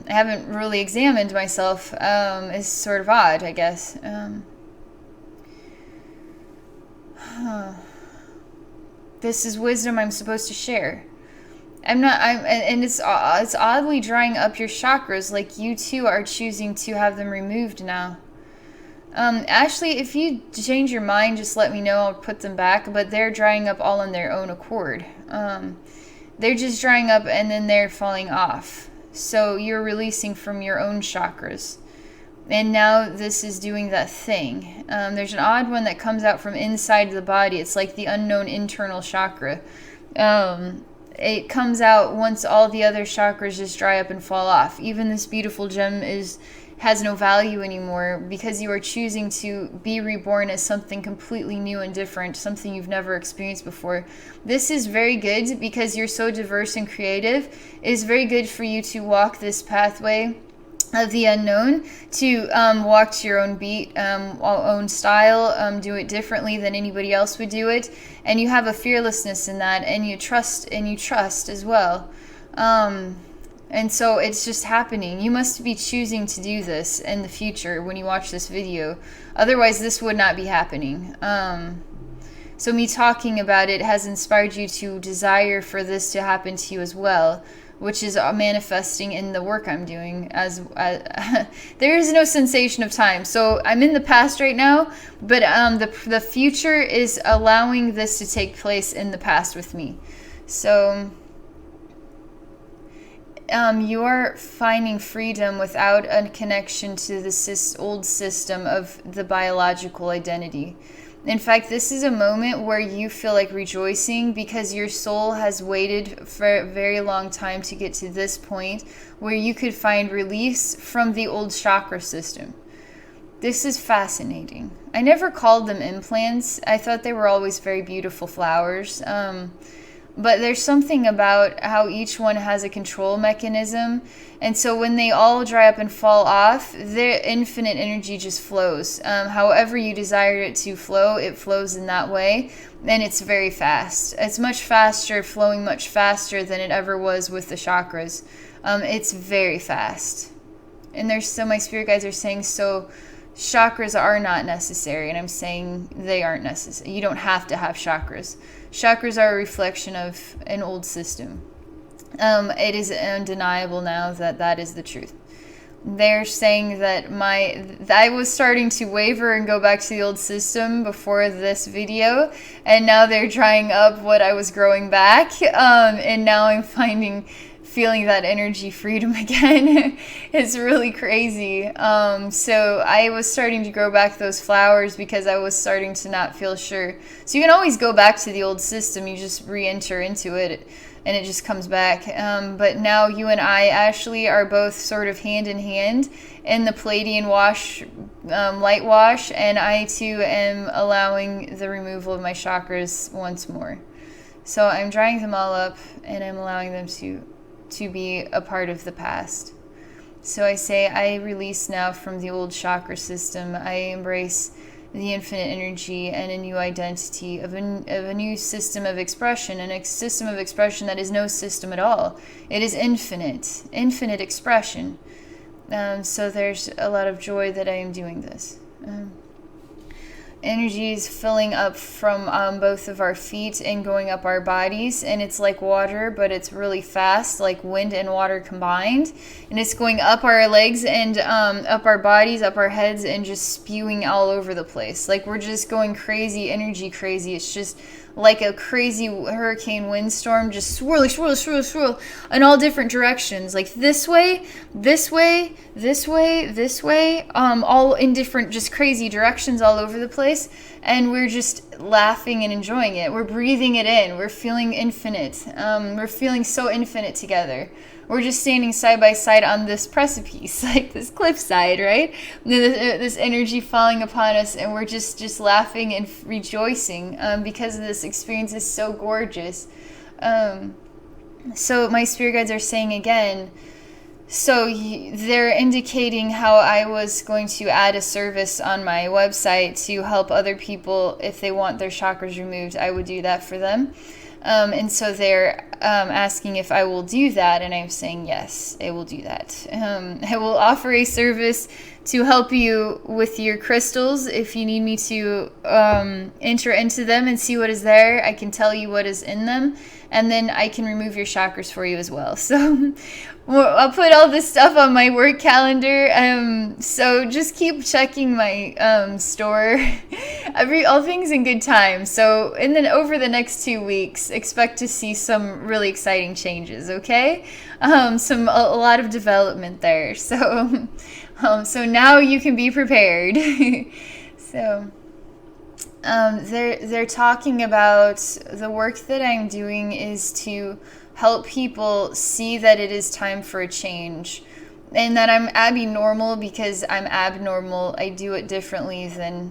haven't really examined myself. It's sort of odd, I guess. This is wisdom I'm supposed to share. It's oddly drying up your chakras, like you too are choosing to have them removed now. Ashlee, if you change your mind, just let me know. I'll put them back, but they're drying up all on their own accord. They're just drying up and then they're falling off. So you're releasing from your own chakras. And now this is doing that thing. There's an odd one that comes out from inside the body. It's like the unknown internal chakra. It comes out once all the other chakras just dry up and fall off. Even this beautiful gem has no value anymore because you are choosing to be reborn as something completely new and different, something you've never experienced before. This is very good because you're so diverse and creative. It is very good for you to walk this pathway of the unknown, to walk to your own beat, own style, do it differently than anybody else would do it, and you have a fearlessness in that, and you trust as well. And so it's just happening. You must be choosing to do this in the future when you watch this video. Otherwise, this would not be happening. So me talking about it has inspired you to desire for this to happen to you as well, which is manifesting in the work I'm doing. There is no sensation of time. So I'm in the past right now, but the future is allowing this to take place in the past with me. So you're finding freedom without a connection to the old system of the biological identity. In fact, this is a moment where you feel like rejoicing because your soul has waited for a very long time to get to this point where you could find release from the old chakra system. This is fascinating. I never called them implants. I thought they were always very beautiful flowers. But there's something about how each one has a control mechanism. And so when they all dry up and fall off, their infinite energy just flows. However you desire it to flow, it flows in that way. And it's very fast. It's much faster, flowing much faster than it ever was with the chakras. It's very fast. And my spirit guides are saying, so chakras are not necessary. And I'm saying they aren't necessary. You don't have to have chakras. Chakras are a reflection of an old system. It is undeniable now that that is the truth. They're saying that I was starting to waver and go back to the old system before this video, and now they're drying up what I was growing back, and now I'm feeling that energy freedom again. It's really crazy. So I was starting to grow back those flowers because I was starting to not feel sure. So you can always go back to the old system. You just re-enter into it and it just comes back. But now you and I, Ashlee, are both sort of hand in hand in the Pleiadian light wash, and I too am allowing the removal of my chakras once more. So I'm drying them all up and I'm allowing them to be a part of the past. So I say I release now from the old chakra system. I embrace the infinite energy and a new identity of a new system of expression, and a system of expression that is no system at all. It is infinite expression. So there's a lot of joy that I am doing this. Energy is filling up from both of our feet and going up our bodies, and it's like water, but it's really fast, like wind and water combined, and it's going up our legs and up our bodies, up our heads, and just spewing all over the place. Like we're just going crazy, energy crazy. It's just like a crazy hurricane windstorm, just swirl in all different directions, like this way, all in different just crazy directions all over the place. And we're just laughing and enjoying it. We're breathing it in. We're feeling infinite. We're feeling so infinite together. We're just standing side by side on this precipice, like this cliffside, right? This energy falling upon us, and we're just laughing and rejoicing because this experience is so gorgeous. So my spirit guides are saying again, so they're indicating how I was going to add a service on my website to help other people if they want their chakras removed. I would do that for them. And so they're asking if I will do that, and I'm saying yes, I will do that. I will offer a service to help you with your crystals. If you need me to enter into them and see what is there, I can tell you what is in them, and then I can remove your chakras for you as well. So I'll put all this stuff on my work calendar. So just keep checking my store. All things in good time. So over the next 2 weeks, expect to see some really exciting changes. Okay, a lot of development there. So so now you can be prepared. So they're talking about the work that I'm doing is to help people see that it is time for a change, and that I'm abnormal because I'm abnormal. I do it differently than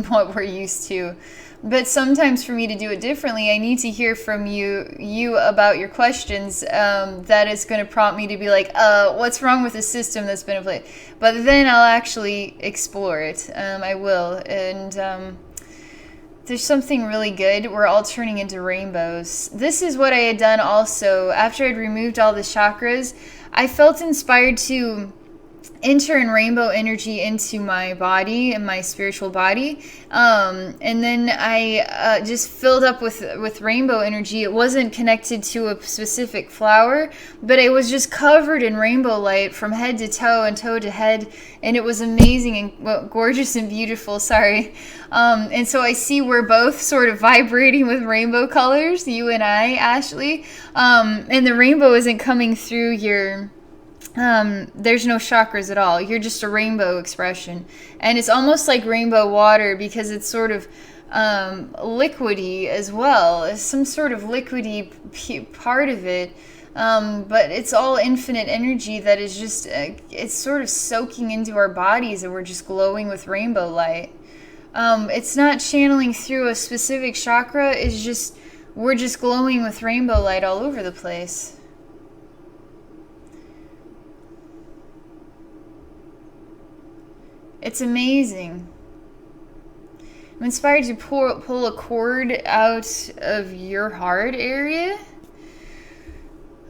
what we're used to. But sometimes for me to do it differently, I need to hear from you about your questions. That is going to prompt me to be like, what's wrong with the system that's been in place? But then I'll actually explore it. I will. And there's something really good. We're all turning into rainbows. This is what I had done also. After I'd removed all the chakras, I felt inspired to enter in rainbow energy into my body and my spiritual body. And then I just filled up with rainbow energy. It wasn't connected to a specific flower, but it was just covered in rainbow light from head to toe and toe to head. And it was amazing and gorgeous and beautiful. Sorry. And so I see we're both sort of vibrating with rainbow colors, you and I, Ashlee. And the rainbow isn't coming through your... there's no chakras at all. You're just a rainbow expression. And it's almost like rainbow water because it's sort of liquidy as well. It's some sort of liquidy part of it. But it's all infinite energy that is just, it's sort of soaking into our bodies, and we're just glowing with rainbow light. It's not channeling through a specific chakra. It's just, we're just glowing with rainbow light all over the place. It's amazing. I'm inspired to pull a cord out of your heart area.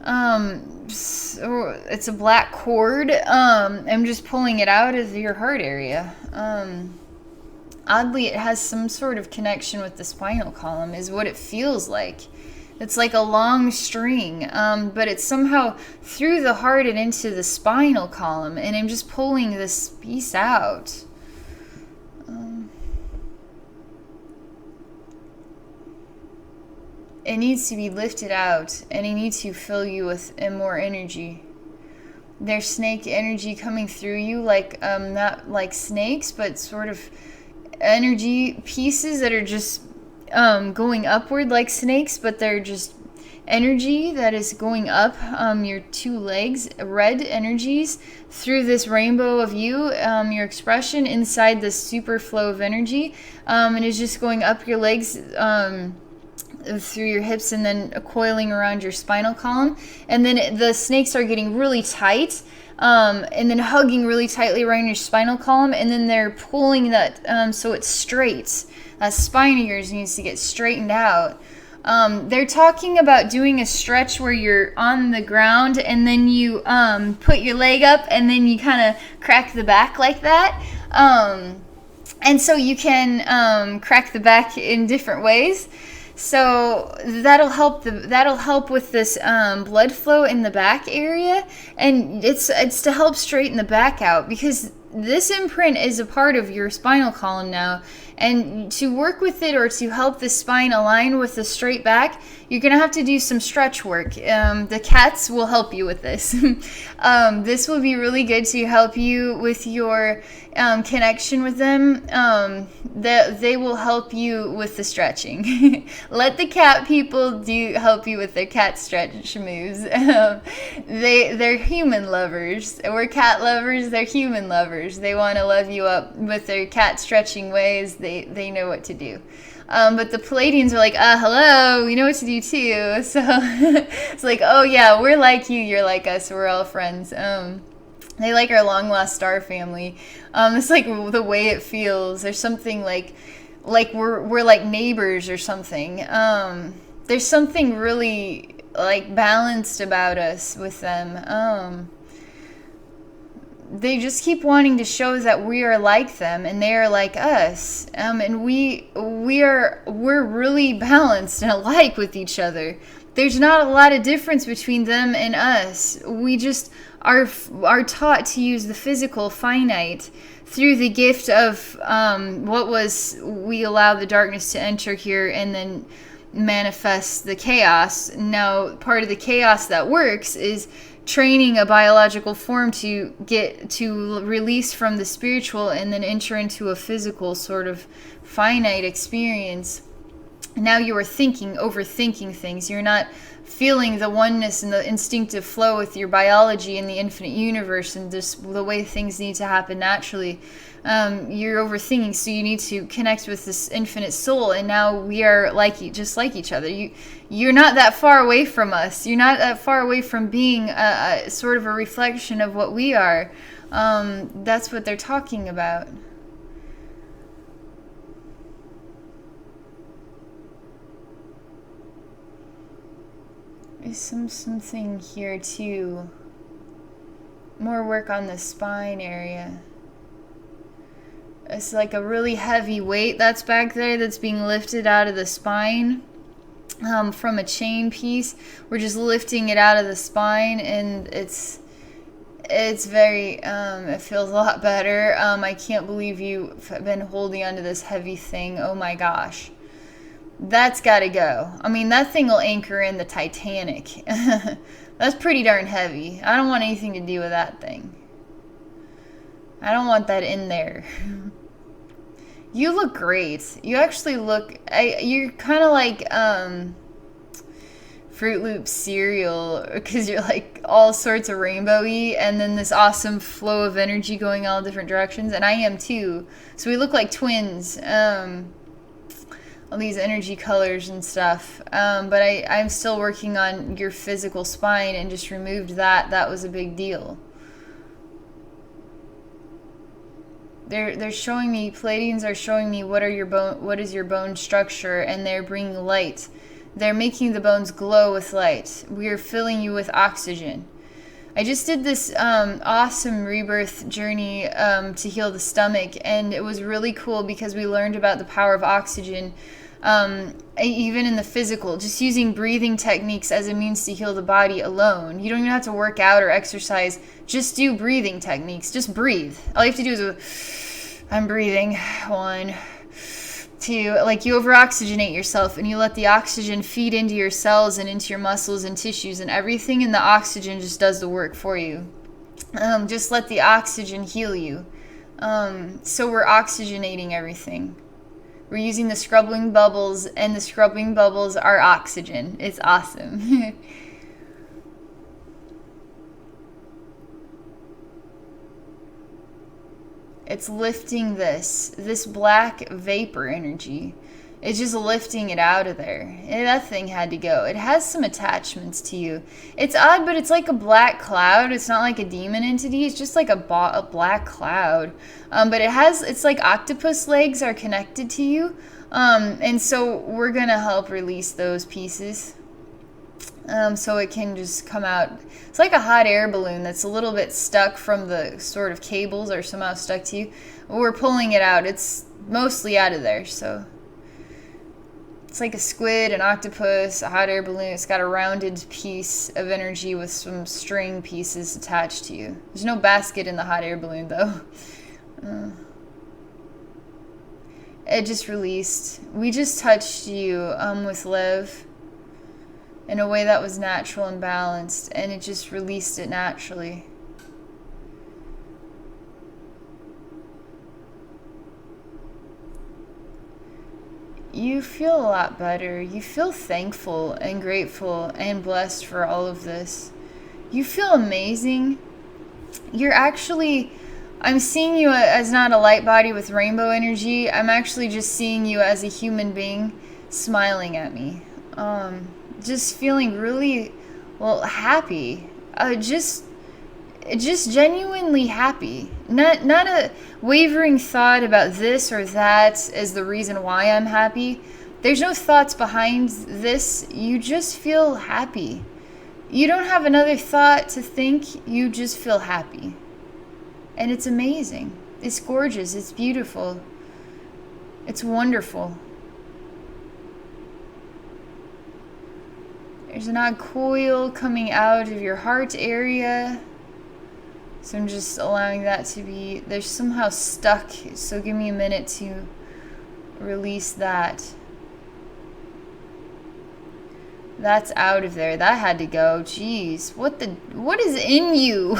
So it's a black cord. I'm just pulling it out of your heart area. Oddly, it has some sort of connection with the spinal column, is what it feels like. It's like a long string, but it's somehow through the heart and into the spinal column, and I'm just pulling this piece out. It needs to be lifted out, and I need to fill you with more energy. There's snake energy coming through you, like not like snakes, but sort of energy pieces that are just going upward like snakes, but they're just energy that is going up your two legs, red energies through this rainbow of you, your expression inside this super flow of energy, and is just going up your legs, through your hips, and then coiling around your spinal column, and then the snakes are getting really tight, and then hugging really tightly around your spinal column, and then they're pulling that so it's straight. That spine of yours needs to get straightened out. They're talking about doing a stretch where you're on the ground, and then you put your leg up, and then you kind of crack the back like that, and so you can crack the back in different ways. So that'll help with this blood flow in the back area, and it's to help straighten the back out, because this imprint is a part of your spinal column now, and to work with it or to help the spine align with the straight back, you're gonna have to do some stretch work. The cats will help you with this. This will be really good to help you with your connection with them. They will help you with the stretching. Let the cat people help you with their cat stretch moves. They're human lovers. We're cat lovers. They're human lovers. They want to love you up with their cat stretching ways. They know what to do. But the Pleiadians are like, hello, we know what to do too. So it's like, oh yeah, we're like you, you're like us, we're all friends. They like our long lost star family. It's like the way it feels. There's something like we're like neighbors or something. There's something really like balanced about us with them. They just keep wanting to show that we are like them and they are like us, and we're really balanced and alike with each other. There's not a lot of difference between them and us. We just are taught to use the physical finite through the gift of we allow the darkness to enter here and then manifest the chaos. Now, part of the chaos that works is training a biological form to get to release from the spiritual and then enter into a physical sort of finite experience. Now you are overthinking things. You're not feeling the oneness and the instinctive flow with your biology and the infinite universe and just the way things need to happen naturally. You're overthinking, so you need to connect with this infinite soul, and now we are just like each other. You're not that far away from us. You're not that far away from being a sort of a reflection of what we are. That's what they're talking about. There's something here too. More work on the spine area. It's like a really heavy weight that's back there that's being lifted out of the spine from a chain piece. We're just lifting it out of the spine, and it's very, it feels a lot better. I can't believe you've been holding onto this heavy thing. Oh my gosh. That's got to go. I mean, that thing will anchor in the Titanic. That's pretty darn heavy. I don't want anything to do with that thing. I don't want that in there. You look great. You actually look... you're kind of like Fruit Loop cereal, because you're like all sorts of rainbowy, and then this awesome flow of energy going all different directions, and I am too. So we look like twins. All these energy colors and stuff, but I'm still working on your physical spine and just removed that was a big deal. They're showing me, Pleiadians are showing me what is your bone structure, and they're bringing light They're making the bones glow with light. We are filling you with oxygen. I just did this awesome rebirth journey to heal the stomach, and it was really cool because we learned about the power of oxygen, even in the physical, just using breathing techniques as a means to heal the body alone. You don't even have to work out or exercise. Just do breathing techniques. Just breathe. All you have to do is, I'm breathing. 1, 2, like you over-oxygenate yourself, and you let the oxygen feed into your cells and into your muscles and tissues and everything, and the oxygen just does the work for you. Just let the oxygen heal you. So we're oxygenating everything. We're using the scrubbing bubbles, and the scrubbing bubbles are oxygen. It's awesome. It's lifting this black vapor energy. It's just lifting it out of there. And that thing had to go. It has some attachments to you. It's odd, but it's like a black cloud. It's not like a demon entity. It's just like a black cloud. But it's like octopus legs are connected to you. And so we're going to help release those pieces. So it can just come out. It's like a hot air balloon that's a little bit stuck from the sort of cables or somehow stuck to you. We're pulling it out. It's mostly out of there. So it's like a squid, an octopus, a hot air balloon. It's got a rounded piece of energy with some string pieces attached to you. There's no basket in the hot air balloon, though. It just released. We just touched you with love in a way that was natural and balanced, and it just released it naturally. You feel a lot better. You feel thankful and grateful and blessed for all of this. You feel amazing. You're actually, I'm seeing you as not a light body with rainbow energy. I'm actually just seeing you as a human being smiling at me. Just feeling really, happy. Just genuinely happy. Not a wavering thought about this or that as the reason why I'm happy. There's no thoughts behind this. You just feel happy. You don't have another thought to think. You just feel happy. And it's amazing. It's gorgeous. It's beautiful. It's wonderful. There's an odd coil coming out of your heart area. So I'm just allowing that to be, there's somehow stuck. So give me a minute to release that. That's out of there. That had to go. Jeez. What is in you?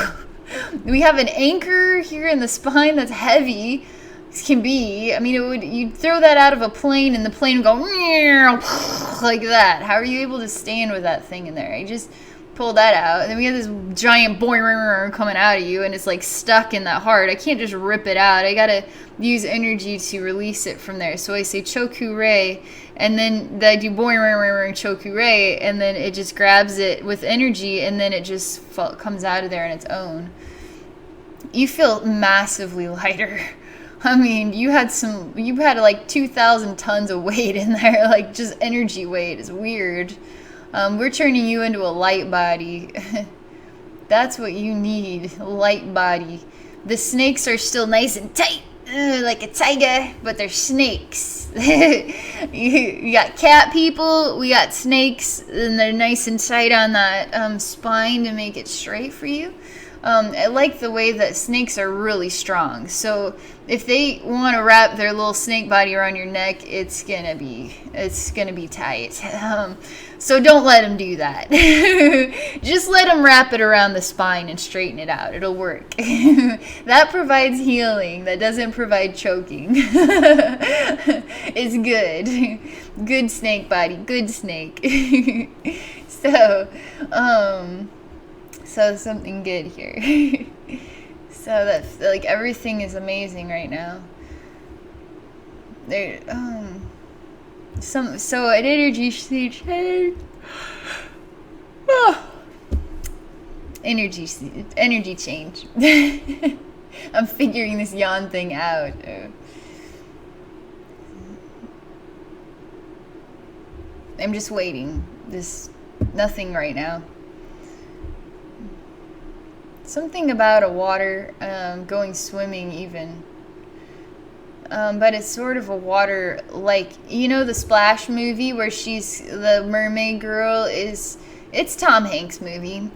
We have an anchor here in the spine that's heavy. Can be. I mean, you'd throw that out of a plane and the plane would go like that. How are you able to stand with that thing in there? I just pulled that out, and then we have this giant boing coming out of you, and it's like stuck in that heart. I can't just rip it out. I gotta use energy to release it from there. So I say choku rei, and then I do boing choku rei, and then it just grabs it with energy, and then it just comes out of there on its own. You feel massively lighter. I mean, you had like 2,000 tons of weight in there, like just energy weight. It's weird. We're turning you into a light body. That's what you need, light body. The snakes are still nice and tight, like a tiger, but they're snakes. You got cat people, we got snakes, and they're nice and tight on that spine to make it straight for you. I like the way that snakes are really strong. So if they want to wrap their little snake body around your neck, it's gonna be tight. So don't let them do that. Just let them wrap it around the spine and straighten it out. It'll work. That provides healing. That doesn't provide choking. It's good. Good snake body. Good snake. So something good here. So that like everything is amazing right now. There so an energy change. Energy change. I'm figuring this yawn thing out. I'm just waiting. Nothing right now. Something about a water, going swimming even. But it's sort of a water, like, you know the Splash movie where the mermaid girl is, it's Tom Hanks' movie.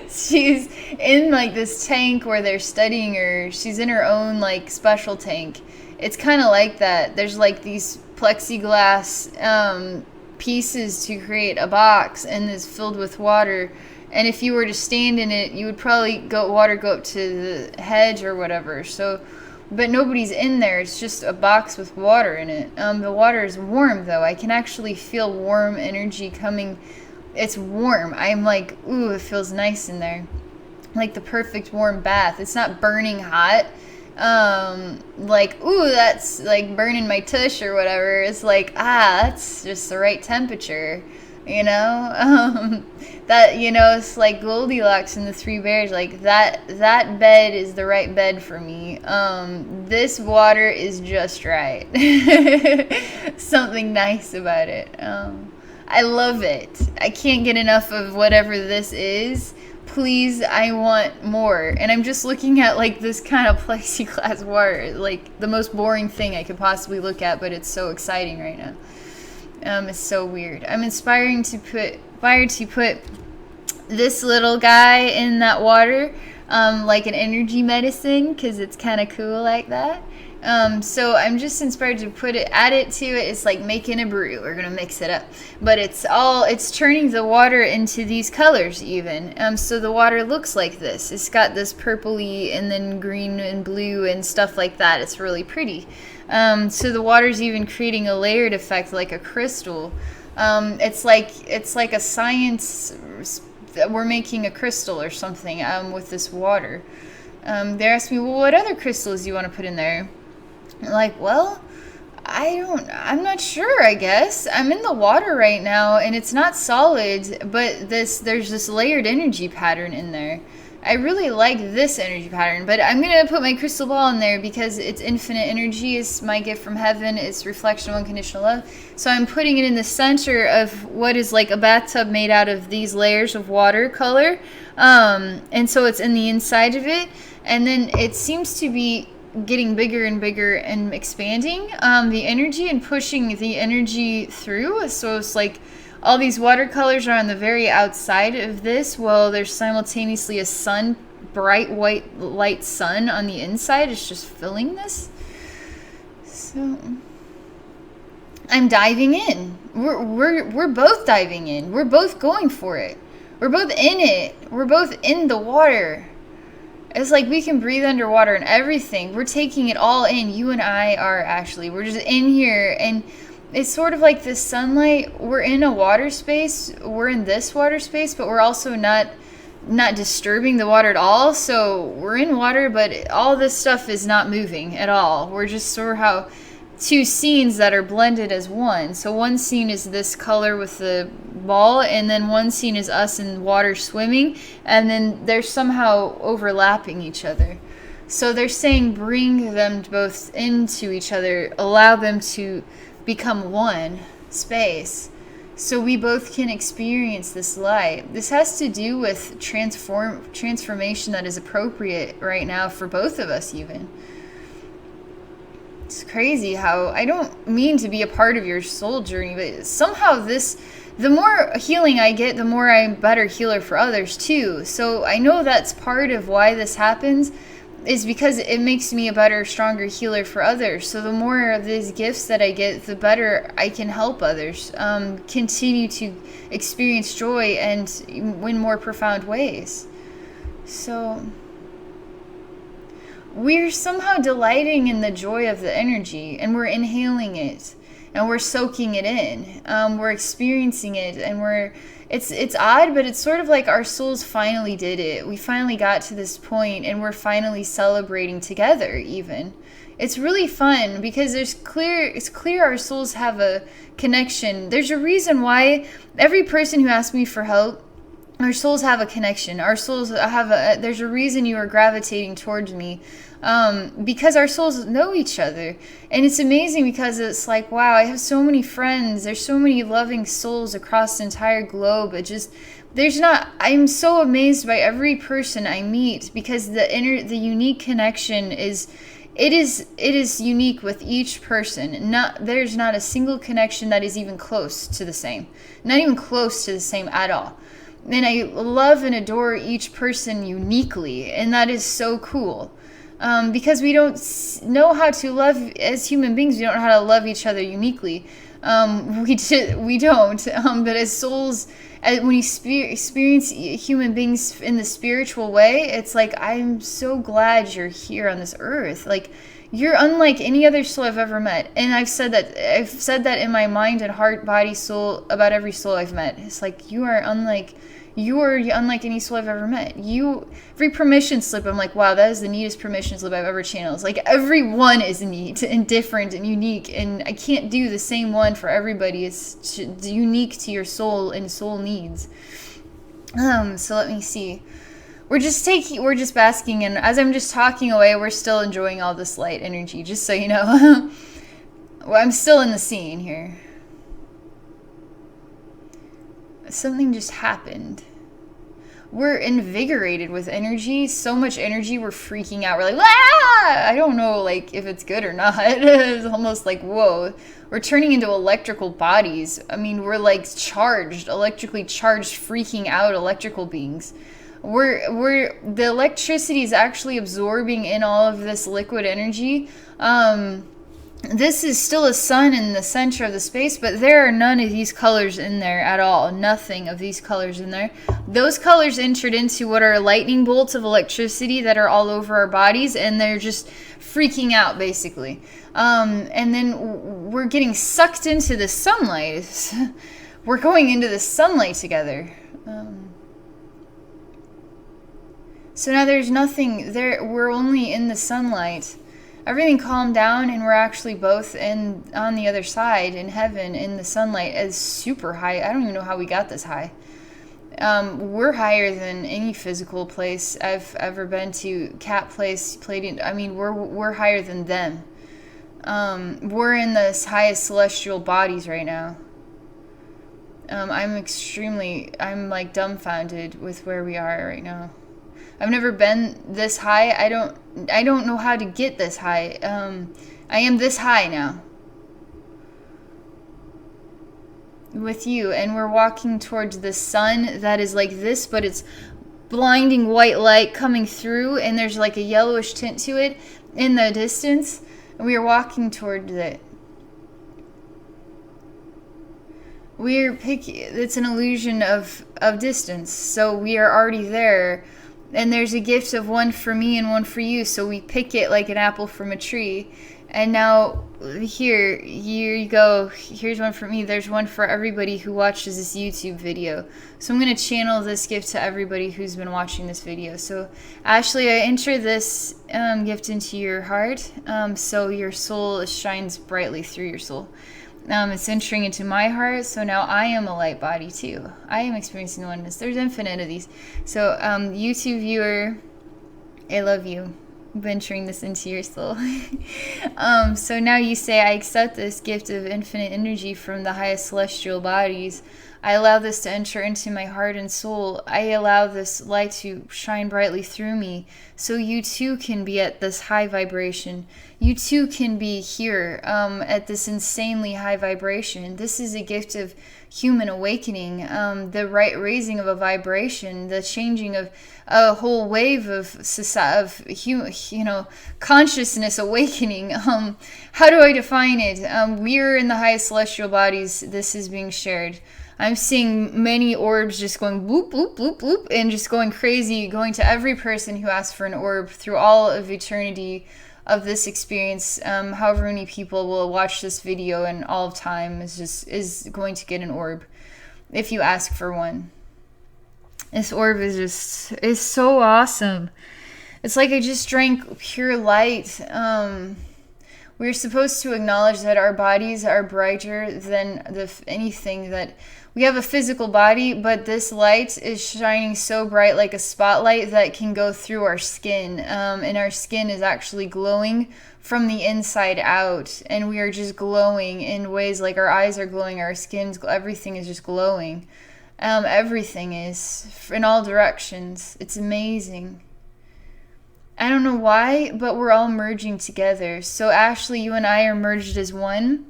She's in like this tank where they're studying her. She's in her own like special tank. It's kind of like that. There's like these plexiglass pieces to create a box, and it's filled with water. And if you were to stand in it, you would probably water go up to the hedge or whatever. So, but nobody's in there. It's just a box with water in it. The water is warm though. I can actually feel warm energy coming. It's warm. I'm like, ooh, it feels nice in there. Like the perfect warm bath. It's not burning hot. Like, ooh, that's like burning my tush or whatever. It's like, that's just the right temperature. You know, that, you know, it's like Goldilocks and the Three Bears. Like that bed is the right bed for me. This water is just right. Something nice about it. I love it. I can't get enough of whatever this is. Please, I want more. And I'm just looking at like this kind of plexiglass water, like the most boring thing I could possibly look at, but it's so exciting right now. It's so weird. I'm inspired to put this little guy in that water, like an energy medicine, because it's kind of cool like that. So I'm just inspired to add it to it. It's like making a brew. We're gonna mix it up, but it's turning the water into these colors even. So the water looks like this. It's got this purpley and then green and blue and stuff like that. It's really pretty. So the water's even creating a layered effect like a crystal. It's like a science. We're making a crystal or something with this water. They asked me, well, what other crystals do you want to put in there? I'm like, well, I'm not sure, I guess. I'm in the water right now, and it's not solid, but there's this layered energy pattern in there. I really like this energy pattern, but I'm going to put my crystal ball in there because it's infinite energy. It's my gift from heaven. It's reflection of unconditional love. So I'm putting it in the center of what is like a bathtub made out of these layers of watercolor. And so it's in the inside of it. And then it seems to be getting bigger and bigger and expanding the energy and pushing the energy through. So it's like all these watercolors are on the very outside of this, while there's simultaneously a sun, bright white light sun on the inside. It's just filling this. So I'm diving in. We're both diving in. We're both going for it. We're both in it. We're both in the water. It's like we can breathe underwater and everything. We're taking it all in. You and I are, Ashlee. We're just in here, and it's sort of like the sunlight. We're in a water space. We're in this water space, but we're also not disturbing the water at all. So we're in water, but all this stuff is not moving at all. We're just sort of how two scenes that are blended as one. So one scene is this color with the ball, and then one scene is us in water swimming, and then they're somehow overlapping each other. So they're saying bring them both into each other, allow them to become one space, so we both can experience this light. This has to do with transformation that is appropriate right now for both of us even. It's crazy how, I don't mean to be a part of your soul journey, but somehow the more healing I get, the more I'm a better healer for others too. So I know that's part of why this happens, is because it makes me a better, stronger healer for others. So the more of these gifts that I get, the better I can help others continue to experience joy and in more profound ways. So we're somehow delighting in the joy of the energy, and we're inhaling it, and we're soaking it in. We're experiencing it, and it's odd, but it's sort of like our souls finally did it. We finally got to this point, and we're finally celebrating together even. It's really fun because it's clear our souls have a connection. There's a reason why every person who asks me for help Our souls have a connection. Our souls have a, there's a reason you are gravitating towards me, because our souls know each other. And it's amazing because it's like, wow, I have so many friends. There's so many loving souls across the entire globe. It just, there's not, I'm so amazed by every person I meet, because the unique connection is, it is unique with each person. There's not a single connection that is even close to the same. Not even close to the same at all. And I love and adore each person uniquely, and that is so cool. Because we don't know how to love, as human beings, we don't know how to love each other uniquely. We don't. But as souls, when you experience human beings in the spiritual way, it's like, I'm so glad you're here on this earth. Like, you're unlike any other soul I've ever met. And I've said that in my mind and heart, body, soul, about every soul I've met. It's like, you are unlike any soul I've ever met. Every permission slip, I'm like, wow, that is the neatest permission slip I've ever channeled. It's like, everyone is neat and different and unique, and I can't do the same one for everybody. It's unique to your soul and soul needs. So let me see. We're just basking, and as I'm just talking away, we're still enjoying all this light energy, just so you know. Well, I'm still in the scene here. Something just happened. We're invigorated with energy, so much energy, we're freaking out. We're like, ah! I don't know, like, if it's good or not. It's almost like, whoa. We're turning into electrical bodies. I mean, we're like electrically charged, freaking out electrical beings. The electricity is actually absorbing in all of this liquid energy. This is still a sun in the center of the space, but there are none of these colors in there at all. Nothing of these colors in there. Those colors entered into what are lightning bolts of electricity that are all over our bodies, and they're just freaking out, basically. And then we're getting sucked into the sunlight. We're going into the sunlight together. So now there's nothing there. We're only in the sunlight. Everything calmed down, and we're actually both on the other side in heaven in the sunlight. As super high. I don't even know how we got this high. We're higher than any physical place I've ever been to. Cat place, Pleiadian. I mean, we're higher than them. We're in the highest celestial bodies right now. I'm like dumbfounded with where we are right now. I've never been this high. I don't know how to get this high. I am this high now with you, and we're walking towards the sun that is like this, but it's blinding white light coming through, and there's like a yellowish tint to it in the distance, and we are walking towards it. It's an illusion of distance, so we are already there. And there's a gift of one for me and one for you, so we pick it like an apple from a tree. And now, here you go. Here's one for me. There's one for everybody who watches this YouTube video. So I'm going to channel this gift to everybody who's been watching this video. So, Ashlee, I enter this gift into your heart, so your soul shines brightly through your soul. It's entering into my heart, so now I am a light body too. I am experiencing the oneness. There's infinite of these. So, YouTube viewer, I love you. I'm entering this into your soul. So now you say, I accept this gift of infinite energy from the highest celestial bodies. I allow this to enter into my heart and soul. I allow this light to shine brightly through me, so you too can be at this high vibration. You too can be here at this insanely high vibration. This is a gift of human awakening, the right raising of a vibration, the changing of a whole wave of consciousness awakening. How do I define it? We're in the highest celestial bodies. This is being shared. I'm seeing many orbs just going bloop, bloop, bloop, bloop, and just going crazy, going to every person who asked for an orb through all of eternity of this experience. However many people will watch this video, and all of time is going to get an orb if you ask for one. This orb is so awesome. It's like I just drank pure light. we're supposed to acknowledge that our bodies are brighter than anything, that we have a physical body, but this light is shining so bright like a spotlight that can go through our skin. And our skin is actually glowing from the inside out. And we are just glowing in ways like our eyes are glowing, our skin's, everything is just glowing. Everything is in all directions. It's amazing. I don't know why, but we're all merging together. So Ashlee, you and I are merged as one.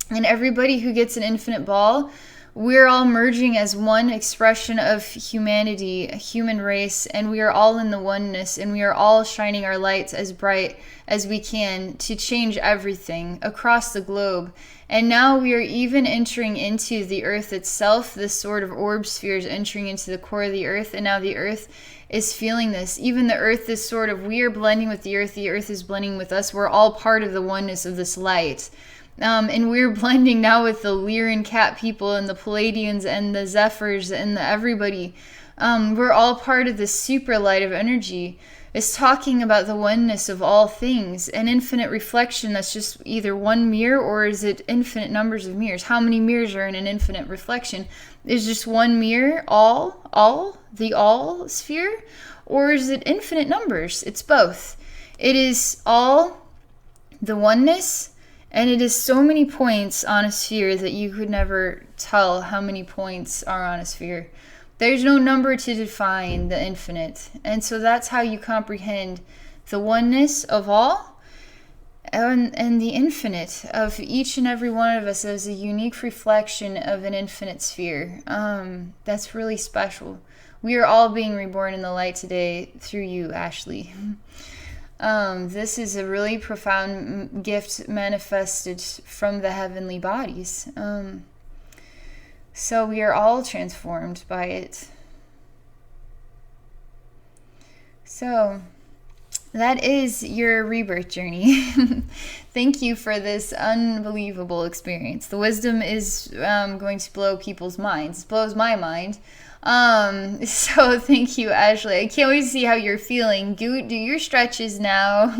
And everybody who gets an infinite ball, we're all merging as one expression of humanity, a human race, and we are all in the oneness, and we are all shining our lights as bright as we can to change everything across the globe. And now we are even entering into the earth itself. This sort of orb sphere is entering into the core of the earth, and now the earth is feeling this. Even the earth is sort of, we are blending with the earth is blending with us. We're all part of the oneness of this light. And we're blending now with the Lyran cat people and the Pleiadians and the Zephyrs and everybody. We're all part of this super light of energy. It's talking about the oneness of all things, an infinite reflection that's just either one mirror, or is it infinite numbers of mirrors? How many mirrors are in an infinite reflection? Is just one mirror the all sphere? Or is it infinite numbers? It's both. It is all the oneness, and it is so many points on a sphere that you could never tell how many points are on a sphere. There's no number to define the infinite. And so that's how you comprehend the oneness of all and the infinite of each and every one of us as a unique reflection of an infinite sphere. That's really special. We are all being reborn in the light today through you, Ashlee. This is a really profound gift manifested from the heavenly bodies. So we are all transformed by it. So that is your rebirth journey. Thank you for this unbelievable experience. The wisdom is going to blow people's minds. It blows my mind. So thank you, Ashlee. I can't wait to see how you're feeling. Do your stretches now.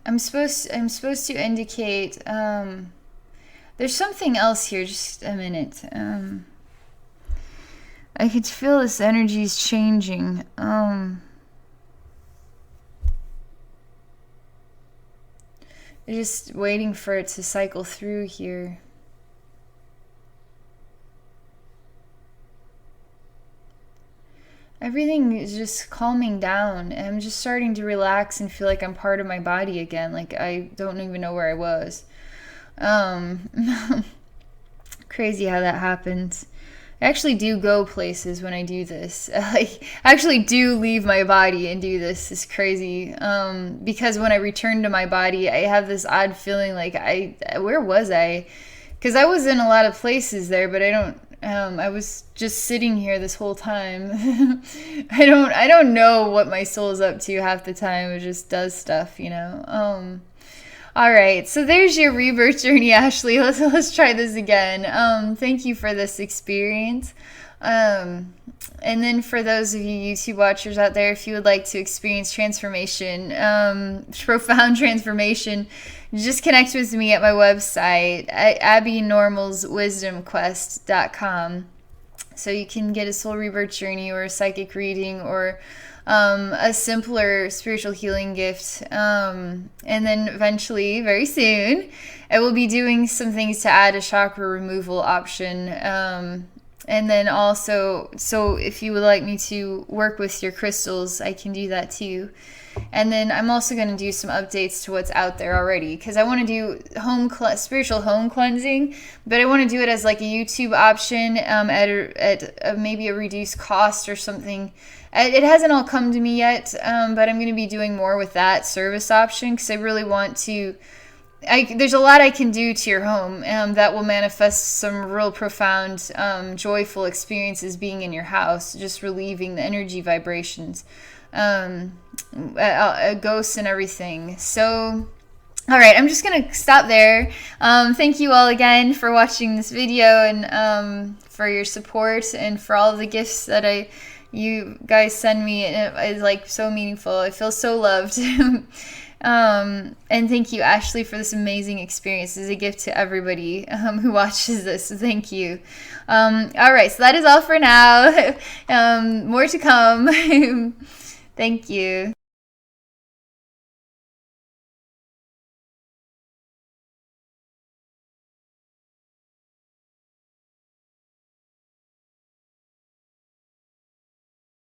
I'm supposed to indicate there's something else here. Just a minute. I could feel this energy is changing. Just waiting for it to cycle through here. Everything is just calming down. I'm just starting to relax and feel like I'm part of my body again. Like I don't even know where I was. Crazy how that happens. I actually do go places when I do this. I actually do leave my body and do this. It's crazy. Because when I return to my body, I have this odd feeling like where was I? Because I was in a lot of places there, but I don't. I was just sitting here this whole time. I don't know what my soul's up to half the time. It just does stuff, you know. All right, so there's your rebirth journey, Ashlee. Let's try this again. Thank you for this experience. And then for those of you YouTube watchers out there, if you would like to experience transformation, profound transformation, just connect with me at my website at abbynormalswisdomquest.com. So you can get a soul rebirth journey or a psychic reading or a simpler spiritual healing gift. And then eventually, very soon, I will be doing some things to add a chakra removal option. And then also, so if you would like me to work with your crystals, I can do that too. And then I'm also going to do some updates to what's out there already, because I want to do spiritual home cleansing, but I want to do it as like a YouTube option at maybe a reduced cost or something. It hasn't all come to me yet, but I'm going to be doing more with that service option because I really want to. There's a lot I can do to your home that will manifest some real profound, joyful experiences being in your house, just relieving the energy vibrations, ghosts and everything. So, all right, I'm just going to stop there. Thank you all again for watching this video and for your support and for all of the gifts that I you guys send me is like so meaningful. I feel so loved. And thank you, Ashlee, for this amazing experience. It's a gift to everybody who watches this. So thank you. All right, so that is all for now. More to come. Thank you.